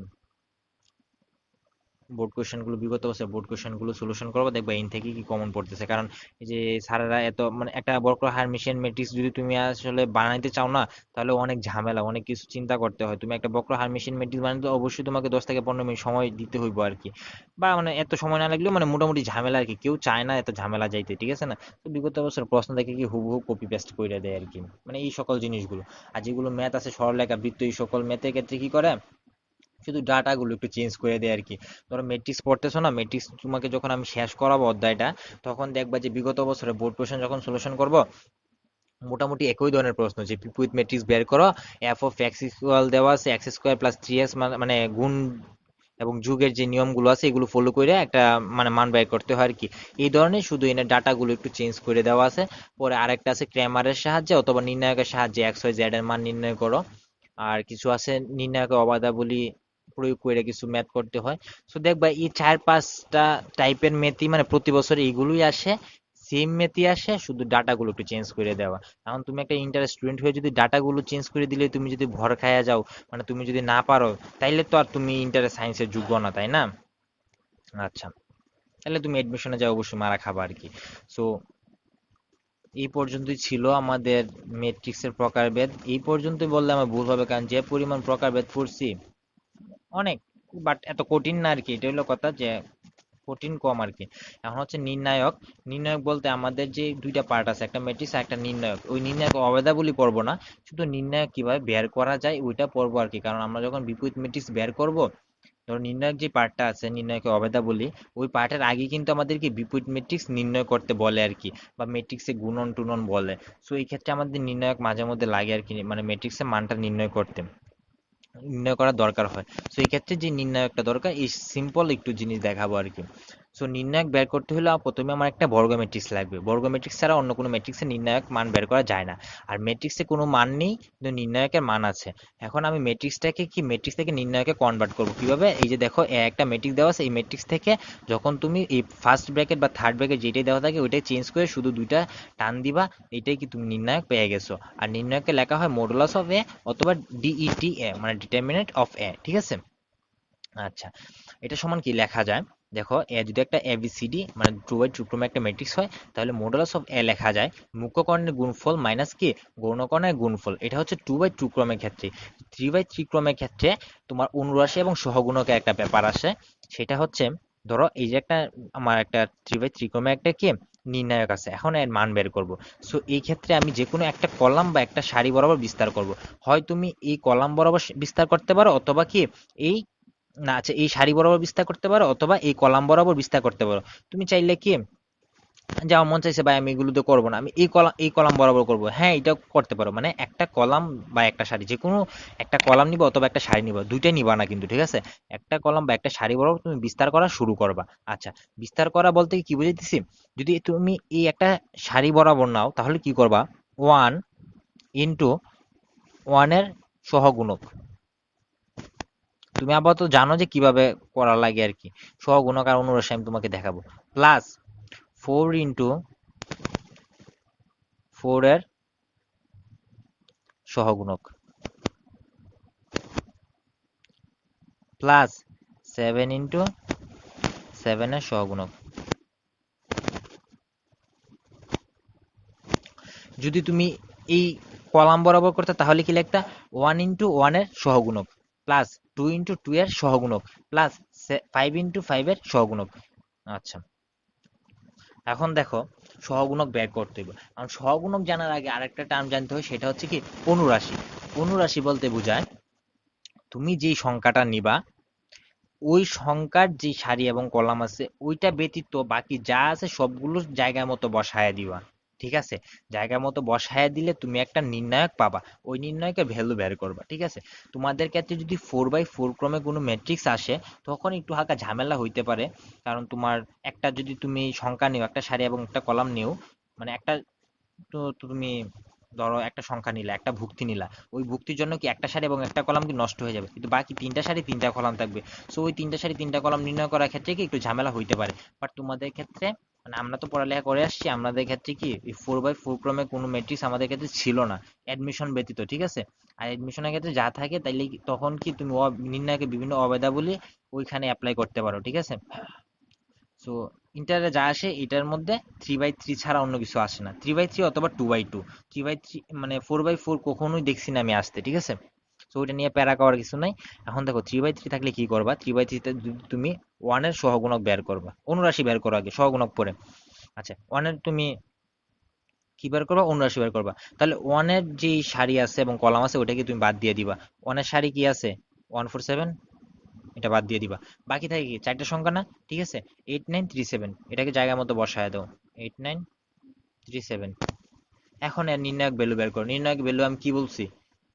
A: বোর্ড কোয়েশ্চেন গুলো, বিগত বছর বোর্ড কোয়েশ্চেন গুলো সলিউশন করবো, দেখবা এন থেকে কি কমন পড়তেছে। কারণ এই যে স্যারেরা এত মানে একটা বক্র হারমিশিয়ান ম্যাট্রিক্স যদি তুমি আসলে বানাইতে চাও না, তাহলে অনেক ঝামেলা, অনেক কিছু চিন্তা করতে হয়। তুমি একটা বক্র হারমিশিয়ান ম্যাট্রিক্স বানাইতে অবশ্যই তোমাকে 10 থেকে 15 মিনিট সময় দিতে হইব আর কি, বা মানে এত সময় না লাগলেও মানে মোটামুটি ঝামেলা আর কি, কেউ চায় না এত ঝামেলা যাইতে, ঠিক আছে না। তো বিগত বছর প্রশ্ন দেখে কি হুবহু কপি পেস্ট করে দেয় আর কি, মানে এই সকল জিনিসগুলো। আর যেগুলো ম্যাথ আছে, সরলরেখা বৃত্ত, এই সকল ম্যাথের ক্ষেত্রে কি করে, শুধু ডাটাগুলো একটু চেঞ্জ করে দেয় আর কি। ধরো ম্যাট্রিক্স পড়তেছো না, ম্যাট্রিক্স তোমাকে যখন আমি শেষ করাবো অধ্যায়টা, তখন দেখবা যে বিগত বছরের বোর্ড কোশ্চেন যখন সলিউশন করব, মোটামুটি একই ধরনের প্রশ্ন, যে পিপুইথ ম্যাট্রিক্স বের করো, এফ অফ এক্স ইকুয়াল দেওয়া আছে এক্স স্কোয়ার প্লাস 3x, মানে গুণ এবং যুগের যে নিয়মগুলো আছে এগুলো ফলো করে একটা মানে মান বের করতে হয় আর কি। এই ধরনের, শুধু এনে ডাটাগুলো একটু চেঞ্জ করে দেওয়া আছে। পরে আরেকটা আছে ক্র্যামারের সাহায্যে অথবা নির্ণায়কের সাহায্যে এক্স ওয়াই জেড এর মান নির্ণয় করো। আর কিছু আছে নির্ণায়কের অবাধাবলী প্রয়োগ করে কিছু ম্যাথ করতে হয়। সো দেখবা এই 4-5টা টাইপের ম্যাথই মানে প্রতি বছর এইগুলোই আসে, সেম ম্যাথই আসে, শুধু ডাটাগুলো একটু চেঞ্জ করে দেওয়া। এখন তুমি একটা ইন্টার স্টুডেন্ট হয়ে যদি ডাটাগুলো চেঞ্জ করে দিলে তুমি যদি ভর খায়া যাও, মানে তুমি যদি না পারো, তাইলে তো আর তুমি ইন্টার সায়েন্সের যোগ্য না, তাই না? আচ্ছা, তাহলে তুমি এডমিশনে যাও অবশ্যই মারা খাবা আর কি। সো এই পর্যন্তই ছিল আমাদের ম্যাট্রিক্সের প্রকারভেদ। এই পর্যন্তই বললে আমার ভুল হবে, কারণ যে পরিমাণ প্রকারভেদ পড়ছি অনেক, বাট এত কঠিন না আর কি, এটা হলো কথা, যে কঠিন কম আর কি। এখন হচ্ছে নির্ণায়ক। নির্ণায়ক বলতে আমাদের যে দুইটা পার্ট আছে, একটা ম্যাট্রিক্স আর একটা নির্ণায়ক। ওই নির্ণায়ক অভেদাবলী পড়বো না, শুধু নির্ণায়ক কিভাবে বের করা যায় ওইটা পড়বো আর কি। কারণ আমরা যখন বিপরীত ম্যাট্রিক্স বের করব, ধরো নির্ণায়ক যে পার্টটা আছে, নির্ণায়কের অভেদাবলী, ওই পার্টের আগে কিন্তু আমাদেরকে বিপরীত ম্যাট্রিক্স নির্ণয় করতে বলে আর কি, বা ম্যাট্রিক্সে গুণন টুনন বলে। সো এই ক্ষেত্রে আমাদের নির্ণায়ক মাঝে মধ্যে লাগে আর কি, মানে ম্যাট্রিক্সের মানটা নির্ণয় করতে, নির্ণয় করার দরকার হয়। সো এই ক্ষেত্রে যে নির্ণায়কটা দরকার, এই সিম্পল একটু জিনিস দেখাবো আর কি। সো নির্ণায়ক বের করতে হলে প্রথমে আমার একটা বর্গ ম্যাট্রিক্স লাগবে। বর্গ ম্যাট্রিক্স ছাড়া অন্য কোনো ম্যাট্রিক্সের নির্ণায়ক মান বের করা যায় না। আর ম্যাট্রিক্সে কোনো মান নেই, কিন্তু নির্ণায়কের মান আছে। এখন আমি ম্যাট্রিক্সটাকে কি, ম্যাট্রিক্স থেকে নির্ণায়কে কনভার্ট করবো কিভাবে? এই যে দেখো একটা ম্যাট্রিক্স দেওয়া আছে, এই ম্যাট্রিক্স থেকে যখন তুমি এই ফার্স্ট ব্র্যাকেট বা থার্ড ব্র্যাকেট যেটাই দেওয়া থাকে ওইটাই চেঞ্জ করে শুধু দুইটা টান দিবা, এটাই কি তুমি নির্ণায়ক পেয়ে গেছো। আর নির্ণায়ককে লেখা হয় মডুলাস অফ এ অথবা ডিইটি এ, মানে ডিটারমিনেন্ট অফ এ, ঠিক আছে? আচ্ছা, এটা সমান কি লেখা যায়? দেখো, এ যদি একটা এবিসিডি মানে টু বাই টু ক্রমে একটা ম্যাট্রিক্স হয়, তাহলে মডুলাস অফ এ লেখা যায় মুখ্য কর্ণের গুণফল মাইনাস কি গৌণ কর্ণের গুণফল। এটা হচ্ছে টু বাই টু ক্রমের ক্ষেত্রে। থ্রি বাই থ্রি ক্রমের ক্ষেত্রে তোমার অনুরাশি এবং সহগুণকের একটা ব্যাপার আসে। সেটা হচ্ছে, ধরো এই যে একটা আমার একটা থ্রি বাই থ্রি ক্রমে একটা কি নির্ণায়ক আছে, এখন এর মান বের করব। সো এই ক্ষেত্রে আমি যে কোনো একটা কলাম বা একটা সারি বরাবর বিস্তার করব। হয় তুমি এই কলাম বরাবর বিস্তার করতে পারো, অথবা কি এই না, আচ্ছা, এই সারি বরাবর বিস্তার করতে পারো, অথবা এই কলাম বরাবর বিস্তার করতে পারো। তুমি চাইলে কি, যে আমার মন চাইছে ভাই আমি এগুলো তো করবো না, আমি এই কলাম বরাবর করবো, হ্যাঁ এটা করতে পারো। মানে একটা কলাম বা একটা সারি, যে কোনো একটা কলাম নিবা অথবা একটা সারি নিবা, দুইটাই নিবা না কিন্তু, ঠিক আছে? একটা কলাম বা একটা সারি বরাবর তুমি বিস্তার করা শুরু করবা। আচ্ছা, বিস্তার করা বলতে কি বুঝাইতেছি, যদি তুমি এই একটা সারি বরাবর নাও, তাহলে কি করবা, 1 × 1 এর সহগুণক। তুমি আপাতত জানো যে কিভাবে করা লাগে আর কি, সহগুণক আর অনুরাশি আমি তোমাকে দেখাবো। প্লাস 4 × 4 এর সহগুণক, প্লাস 7 × 7 এর সহগুণক। যদি তুমি এই কলাম বরাবর করতে, তাহলে কি লিখতা, 1 × 1 এর সহগুণক, প্লাস 2 × 2 এর সহগুণক, প্লাস 5 × 5 এর সহগুণক। আচ্ছা, এখন দেখো, সহগুণক বের করতে হবে। কারণ সহগুণক জানার আগে আরেকটা টার্ম জানতে হয়, সেটা হচ্ছে কি অনুরাশি। অনুরাশি বলতে বোঝায় তুমি যেই সংখ্যাটা নিবা, ওই সংখ্যার যে সারি এবং কলাম আছে ওইটা ব্যতীত বাকি যা আছে সবগুলো জায়গা মতো বসায় দিবা, ঠিক আছে? জায়গা মতো বসায় দিলে তুমি একটা নির্ণায়ক পাবা, ওই নির্ণায়কের ভ্যালু বের করবা, ঠিক আছে? তোমাদের ক্ষেত্রে যদি 4 বাই 4 ক্রমে কোনো ম্যাট্রিক্স আসে, তখন একটু হালকা ঝামেলা হইতে পারে। কারণ তোমার একটা যদি তুমি সংখ্যা নিও, একটা সারি এবং একটা কলাম নিও, মানে একটা, তো তুমি ধরো একটা সংখ্যা নিলা, একটা ভুক্তি নিলা, ওই ভুক্তির জন্য কি একটা সারি এবং একটা কলাম কি নষ্ট হয়ে যাবে, কিন্তু বাকি তিনটা সারি তিনটা কলাম থাকবে। সো ওই তিনটা সারি তিনটা কলাম নির্ণয় করার ক্ষেত্রে কি একটু ঝামেলা হইতে পারে। বাট তোমাদের ক্ষেত্রে, মানে আমরা তো পড়ালেখা করে আসছি, আমাদের ক্ষেত্রে কি এই 4 বাই 4 ক্রমে কোনো ম্যাট্রিক্স আমাদের ক্ষেত্রে ছিল না, অ্যাডমিশন ব্যতীত, ঠিক আছে? আর অ্যাডমিশনের ক্ষেত্রে যা থাকে তাইলে তখন কি তুমি নির্ণয়কে বিভিন্ন অবেদাবলী ওইখানে অ্যাপ্লাই করতে পারো, ঠিক আছে। সো ইন্টারে যা আসে এটার মধ্যে 3/3 ছাড়া অন্য কিছু আসে না, 3/3 অথবা 2/2। 3/3 মানে 4/4 কখনোই দেখছি না আমি আসতে, ঠিক আছে। সো ওইটা নিয়ে প্যারা করার কিছু নাই। এখন দেখো 3/3 থাকলে কি করবা, 3/3 তে তুমি ওয়ানের সহগুণক বের করবা, অনুরাশি বের করো আগে, সহগুণক পরে। আচ্ছা, ওয়ানের তুমি কি বের করবা, অনুরাশি বের করবা। তাহলে ওয়ানের যে সারি আছে এবং কলাম আছে ওটাকে তুমি বাদ দিয়ে দিবা। ওয়ানের সারি কি আছে, 147, এটা বাদ দিয়ে দিবা। বাকি থাকে কি, চারটা সংখ্যা না, ঠিক আছে। 8937, এটাকে জায়গা মতো বসায় দাও, 8937। এখন এর নির্ণায়ক ভ্যালু বের করো। নির্ণায়ক ভ্যালু আমি কি বলছি,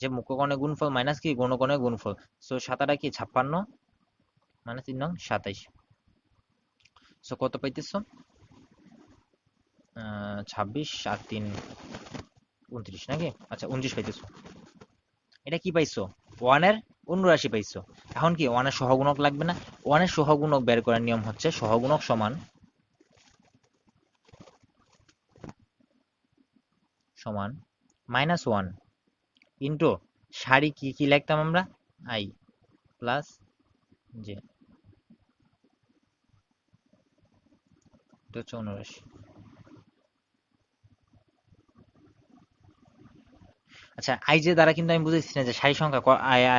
A: যে মুখ্যকর্ণের গুণফল মাইনাস কি গণকর্ণের গুণফল। সো সাতাটা কি 56 মাইনাস 3 নং 27। সো কত পাইতেছো, 26 আর 3 29 নাকি, আচ্ছা 29 পাইতেছো। এটা কি পাইছো, ওয়ানের অনুরাশি পাইছো। এখন কি ওয়ানের সহগুণক লাগবে না, ওয়ানের সহগুণক বের করার নিয়ম হচ্ছে সহগুণক সমান সমান -1 ইন্টু সারি কি কি লিখতাম আমরা, আই প্লাস জে, এটা হচ্ছে অনুরাশি। আচ্ছা, আই জে দ্বারা কিন্তু আমি বুঝাইছি না যে সারি সংখ্যা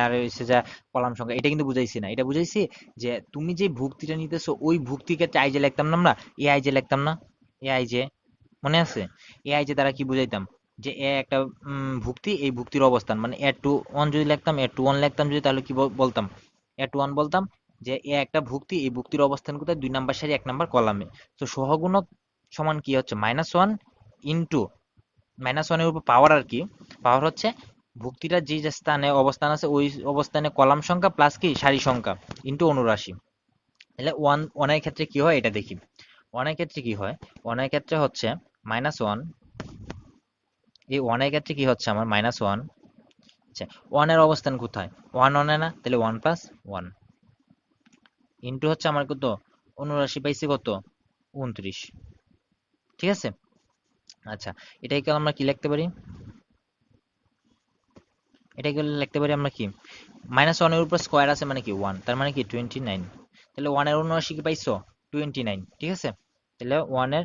A: আর হচ্ছে যা কলাম সংখ্যা, এটা কিন্তু বুঝাইছি না। এটা বুঝাইছি যে তুমি যে ভুক্তিটা নিতেছো ওই ভুক্তির ক্ষেত্রে আই জে লিখতাম না আমরা, এ আই জে লিখতাম না, এ আই জে, মনে আছে। এ আই জে দ্বারা কি বুঝাইতাম, যে এ একটা ভুক্তি, এই ভুক্তির অবস্থান মানে এ টু ওয়ান যদি লিখতাম, এ টু ওয়ান লিখতাম যদি, তাহলে কি বলতাম, এ টু ওয়ান বলতাম, যে এ একটা ভুক্তি, এই ভুক্তির অবস্থান কোথায়, 2 নাম্বার সারি 1 নাম্বার কলামে। তো সহগুণক সমান কি হচ্ছে, -1 ইন্টু -1 এর উপর পাওয়ার আর কি, পাওয়ার হচ্ছে ভুক্তিটার যে যে স্থানে অবস্থান আছে ওই অবস্থানে কলাম সংখ্যা প্লাস কি সারি সংখ্যা ইন্টু অনুরাশি। তাহলে ওয়ানের ক্ষেত্রে কি হয় এটা দেখি। ওয়ানের ক্ষেত্রে কি হয়, ওয়ানের ক্ষেত্রে হচ্ছে -1, এই ওয়ানের ক্ষেত্রে কি হচ্ছে আমার -1। আচ্ছা, ওয়ানের অবস্থান কোথায়, ওয়ান ওয়ানে না, তাহলে 1 + 1 ইন্টু হচ্ছে আমার কত, অনুরাশি পাইছি কত, 29, ঠিক আছে। আচ্ছা, এটাকে আমরা কি লিখতে পারি, এটাকে লিখতে পারি আমরা কি, -1 এর উপর স্কোয়ার আছে মানে কি 1, তার মানে কি 29। তাহলে ওয়ানের অনুরাশি কি পাইছো, 29, ঠিক আছে। তাহলে ওয়ানের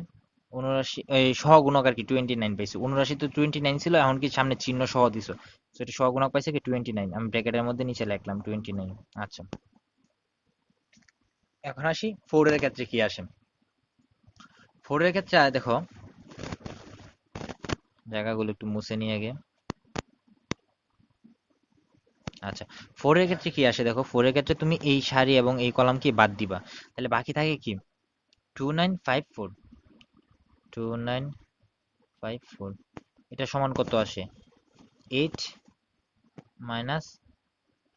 A: অনুরাশি এই সহগুণক আর কি 29 পাইছো। অনুরাশি তো 29 ছিল, এখন কি সামনে চিহ্ন সহ দিছো, সেটা সহগুণক পাইছে কি 29, আমি ব্র্যাকেটের মধ্যে নিচে লিখলাম 29। আচ্ছা, এখন আসি 4 এর ক্ষেত্রে কি আসে। 4 এর ক্ষেত্রে দেখো, জায়গাগুলো একটু মুছে নিয়ে আগে। আচ্ছা, 4 এর ক্ষেত্রে কি আসে দেখো, 4 এর ক্ষেত্রে তুমি এই সারি এবং এই কলাম কি বাদ দিবা, তাহলে বাকি থাকে কি 2954, 2954, এটা সমান কত আসে, 8 -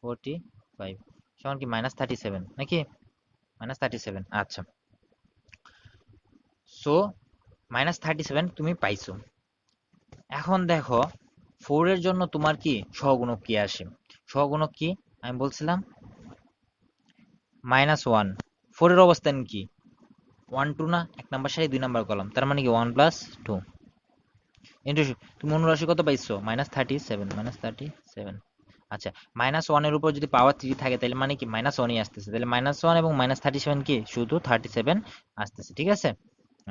A: 45 সমান কি -37 নাকি, -37। আচ্ছা, সো -37 তুমি পাইছো। এখন দেখো 4 এর জন্য তোমার কি সহগুণক কি আসে, সহগুণক কি আমি বলছিলাম -1, 4 এর অবস্থান কি 1 2 না, 1 নাম্বার সারি 2 নাম্বার কলাম, তার মানে কি 1 + 2 ইন্টু তুমি অনুরাশি কত পাইছো, -37, -37। আচ্ছা, -1 এর উপর যদি পাওয়ার 3 থাকে তাহলে মানে কি -1ই আসতেছে, তাহলে -1 এবং -37 কি শুধু 37 আসতেছে, ঠিক আছে।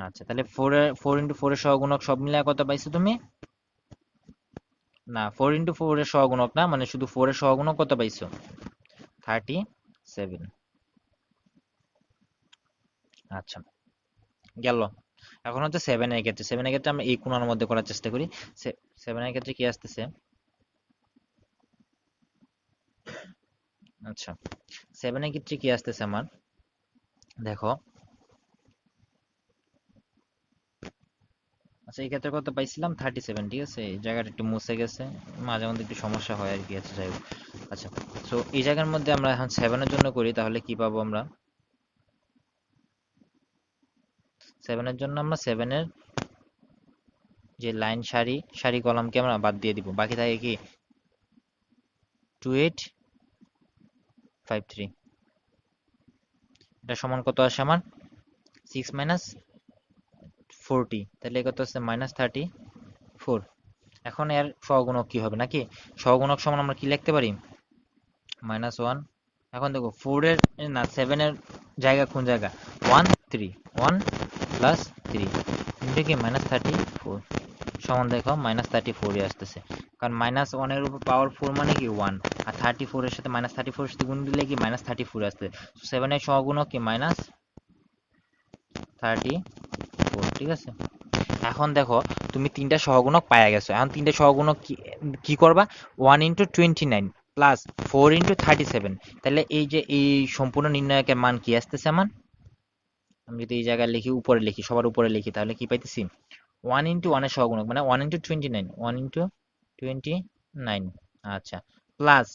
A: আচ্ছা, তাহলে 4 × 4 এর সহগুণক সব মিলায় কত পাইছো তুমি, না 4 × 4 এর সহগুণক না, মানে শুধু 4 এর সহগুণক কত পাইছো, 37। আচ্ছা, গেল। এখন হচ্ছে 7 এর ক্ষেত্রে, 7 এর ক্ষেত্রে আমরা এই কোণার মধ্যে করার চেষ্টা করি। 7 এর ক্ষেত্রে কি আসতেছে, আচ্ছা 7 এর ক্ষেত্রে কি আসতেছে আমার, দেখো। আচ্ছা, এই ক্ষেত্রে কত পাইছিলাম, 37, ঠিক আছে। এই জায়গাটা একটু মুছে গেছে, মাঝে মধ্যে একটু সমস্যা হয় আর কি। আচ্ছা, যাই হোক। আচ্ছা, তো এই জায়গার মধ্যে আমরা এখন 7 এর জন্য করি, তাহলে কি পাবো আমরা, 7 এর জন্য আমরা 7 এর যে লাইন সারি সারি কলামকে আমরা বাদ দিয়ে দিব, বাকি থাকে কি 2853, এটা সমান কত আসে আমার, 6 - 40, তাহলে কত আছে -34। এখন এর সহগুণক কি হবে নাকি, সহগুণক সমান আমরা কি লিখতে পারি, -1 এখন দেখো 4 এর না 7 এর জায়গা কোন জায়গা, 1 3, 1 প্লাস 3 ইন্টু কি -34 সমান দেখো -34 আসতেছে, কারণ -1 এর উপর পাওয়ার 4 মানে কি 1, আর 34 এর সাথে -34 এর সাথে গুণ দিলে কি -34 আসছে। 7 এর সহগুণক কি -34, ঠিক আছে। এখন দেখো তুমি তিনটা সহগুণক পাইয়া গেছো, এখন তিনটা সহগুণক কি করবা, 1 ইন্টু 29 প্লাস 4 ইন্টু 37, তাহলে এই যে এই সম্পূর্ণ নির্ণায়কের মান কি আসতেছে আমার, আমি যদি এই জায়গায় লিখি, উপরে লিখি, সবার উপরে লিখি, তাহলে কি পাইতেছি, 1 ইন্টু 1 এর সহগুণক মানে 1 ইন্টু 29, 1 ইন্টু 29, আচ্ছা, প্লাস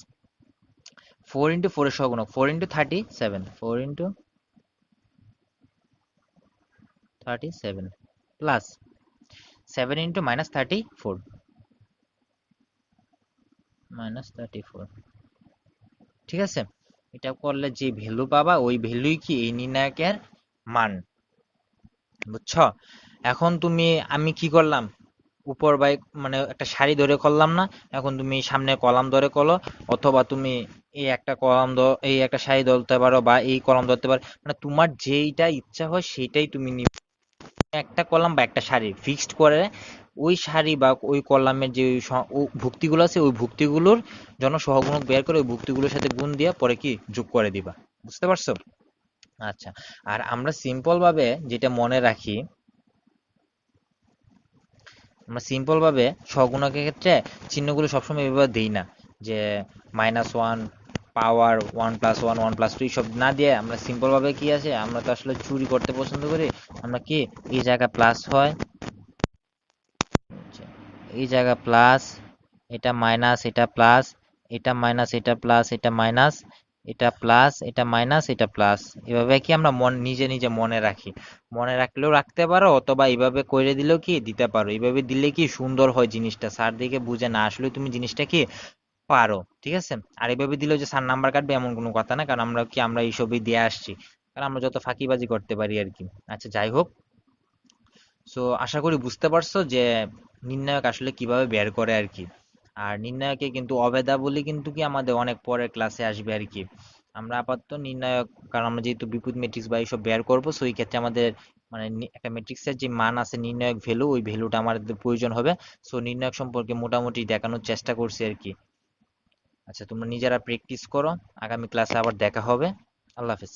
A: 4 ইন্টু 4 এর সহগুণক 4 ইন্টু 37, 4 ইন্টু 37 প্লাস 7 ইন্টু -34, -34, ঠিক আছে। এটা করলে যে ভ্যালু পাবা ওই ভ্যালুই কি এই নির্ণায়কের মান, বুঝছো। এখন তুমি, আমি কি করলাম, উপর বাই মানে একটা সারি ধরে করলাম না, এখন তুমি সামনে কলাম ধরে করো, অথবা তুমি এই একটা কলাম এই একটা সারি ধরতে পারো বা এই কলাম ধরতে পারো, মানে তোমার যেইটা ইচ্ছা হয় সেটাই তুমি নিবে, একটা কলাম বা একটা সারি ফিক্সড করে ওই সারি বা ওই কলামের যে ভুক্তিগুলো আছে ওই ভুক্তিগুলোর জন্য সহগুণক বের করে ওই ভুক্তিগুলোর সাথে গুণ দিয়ে পরে কি যোগ করে দিবা, বুঝতে পারছো। আচ্ছা, আর আমরা সিম্পল ভাবে যেটা মনে রাখি, আমরা সিম্পল ভাবে সহগুণকের ক্ষেত্রে চিহ্নগুলো সবসময় এভাবে দিই না, যে -1 পাওয়ার 1 প্লাস 1 1 প্লাস 2 সব না দিয়ে আমরা সিম্পল ভাবে কি আছে, আমরা তো আসলে চুরি করতে পছন্দ করি, আমরা কি এই জায়গা প্লাস হয়, এই জায়গা প্লাস, এটা মাইনাস, এটা প্লাস, এটা মাইনাস, এটা প্লাস, এটা মাইনাস, এটা প্লাস, এটা মাইনাস, এটা প্লাস, এভাবে কি আমরা নিজে নিজে মনে রাখি, মনে রাখলেও রাখতে পারো, অথবা এইভাবে করে দিলেও কি দিতে পারো, এইভাবে দিলে কি সুন্দর হয় জিনিসটা, স্যার দিকে বুঝে না আসলে তুমি জিনিসটা কি পারো, ঠিক আছে। আর এইভাবে দিলেও যে স্যার নাম্বার কাটবে এমন কোনো কথা না, কারণ আমরা কি আমরা এইসবই দিয়ে আসছি, কারণ আমরা যত ফাঁকিবাজি করতে পারি আর কি। আচ্ছা যাই হোক, সো আশা করি বুঝতে পারছো যে নির্ণায়ক আসলে কিভাবে বের করে আর কি। আর নির্ণায়কে কিন্তু অভেদাবলী কিন্তু কি আমাদের অনেক পরের ক্লাসে আসবে আর কি। আমরা আপাতত নির্ণায়ক, কারণ আমরা যেহেতু বিপরীত ম্যাট্রিক্স বা এইসব বের করবো, সো এই ক্ষেত্রে আমাদের মানে একটা ম্যাট্রিক্সের যে মান আছে নির্ণায়ক ভ্যালু, ওই ভ্যালুটা আমাদের প্রয়োজন হবে। সো নির্ণায়ক সম্পর্কে মোটামুটি দেখানোর চেষ্টা করছি আর কি। আচ্ছা তোমরা নিজেরা প্র্যাকটিস করো, আগামী ক্লাসে আবার দেখা হবে। আল্লাহ হাফেজ।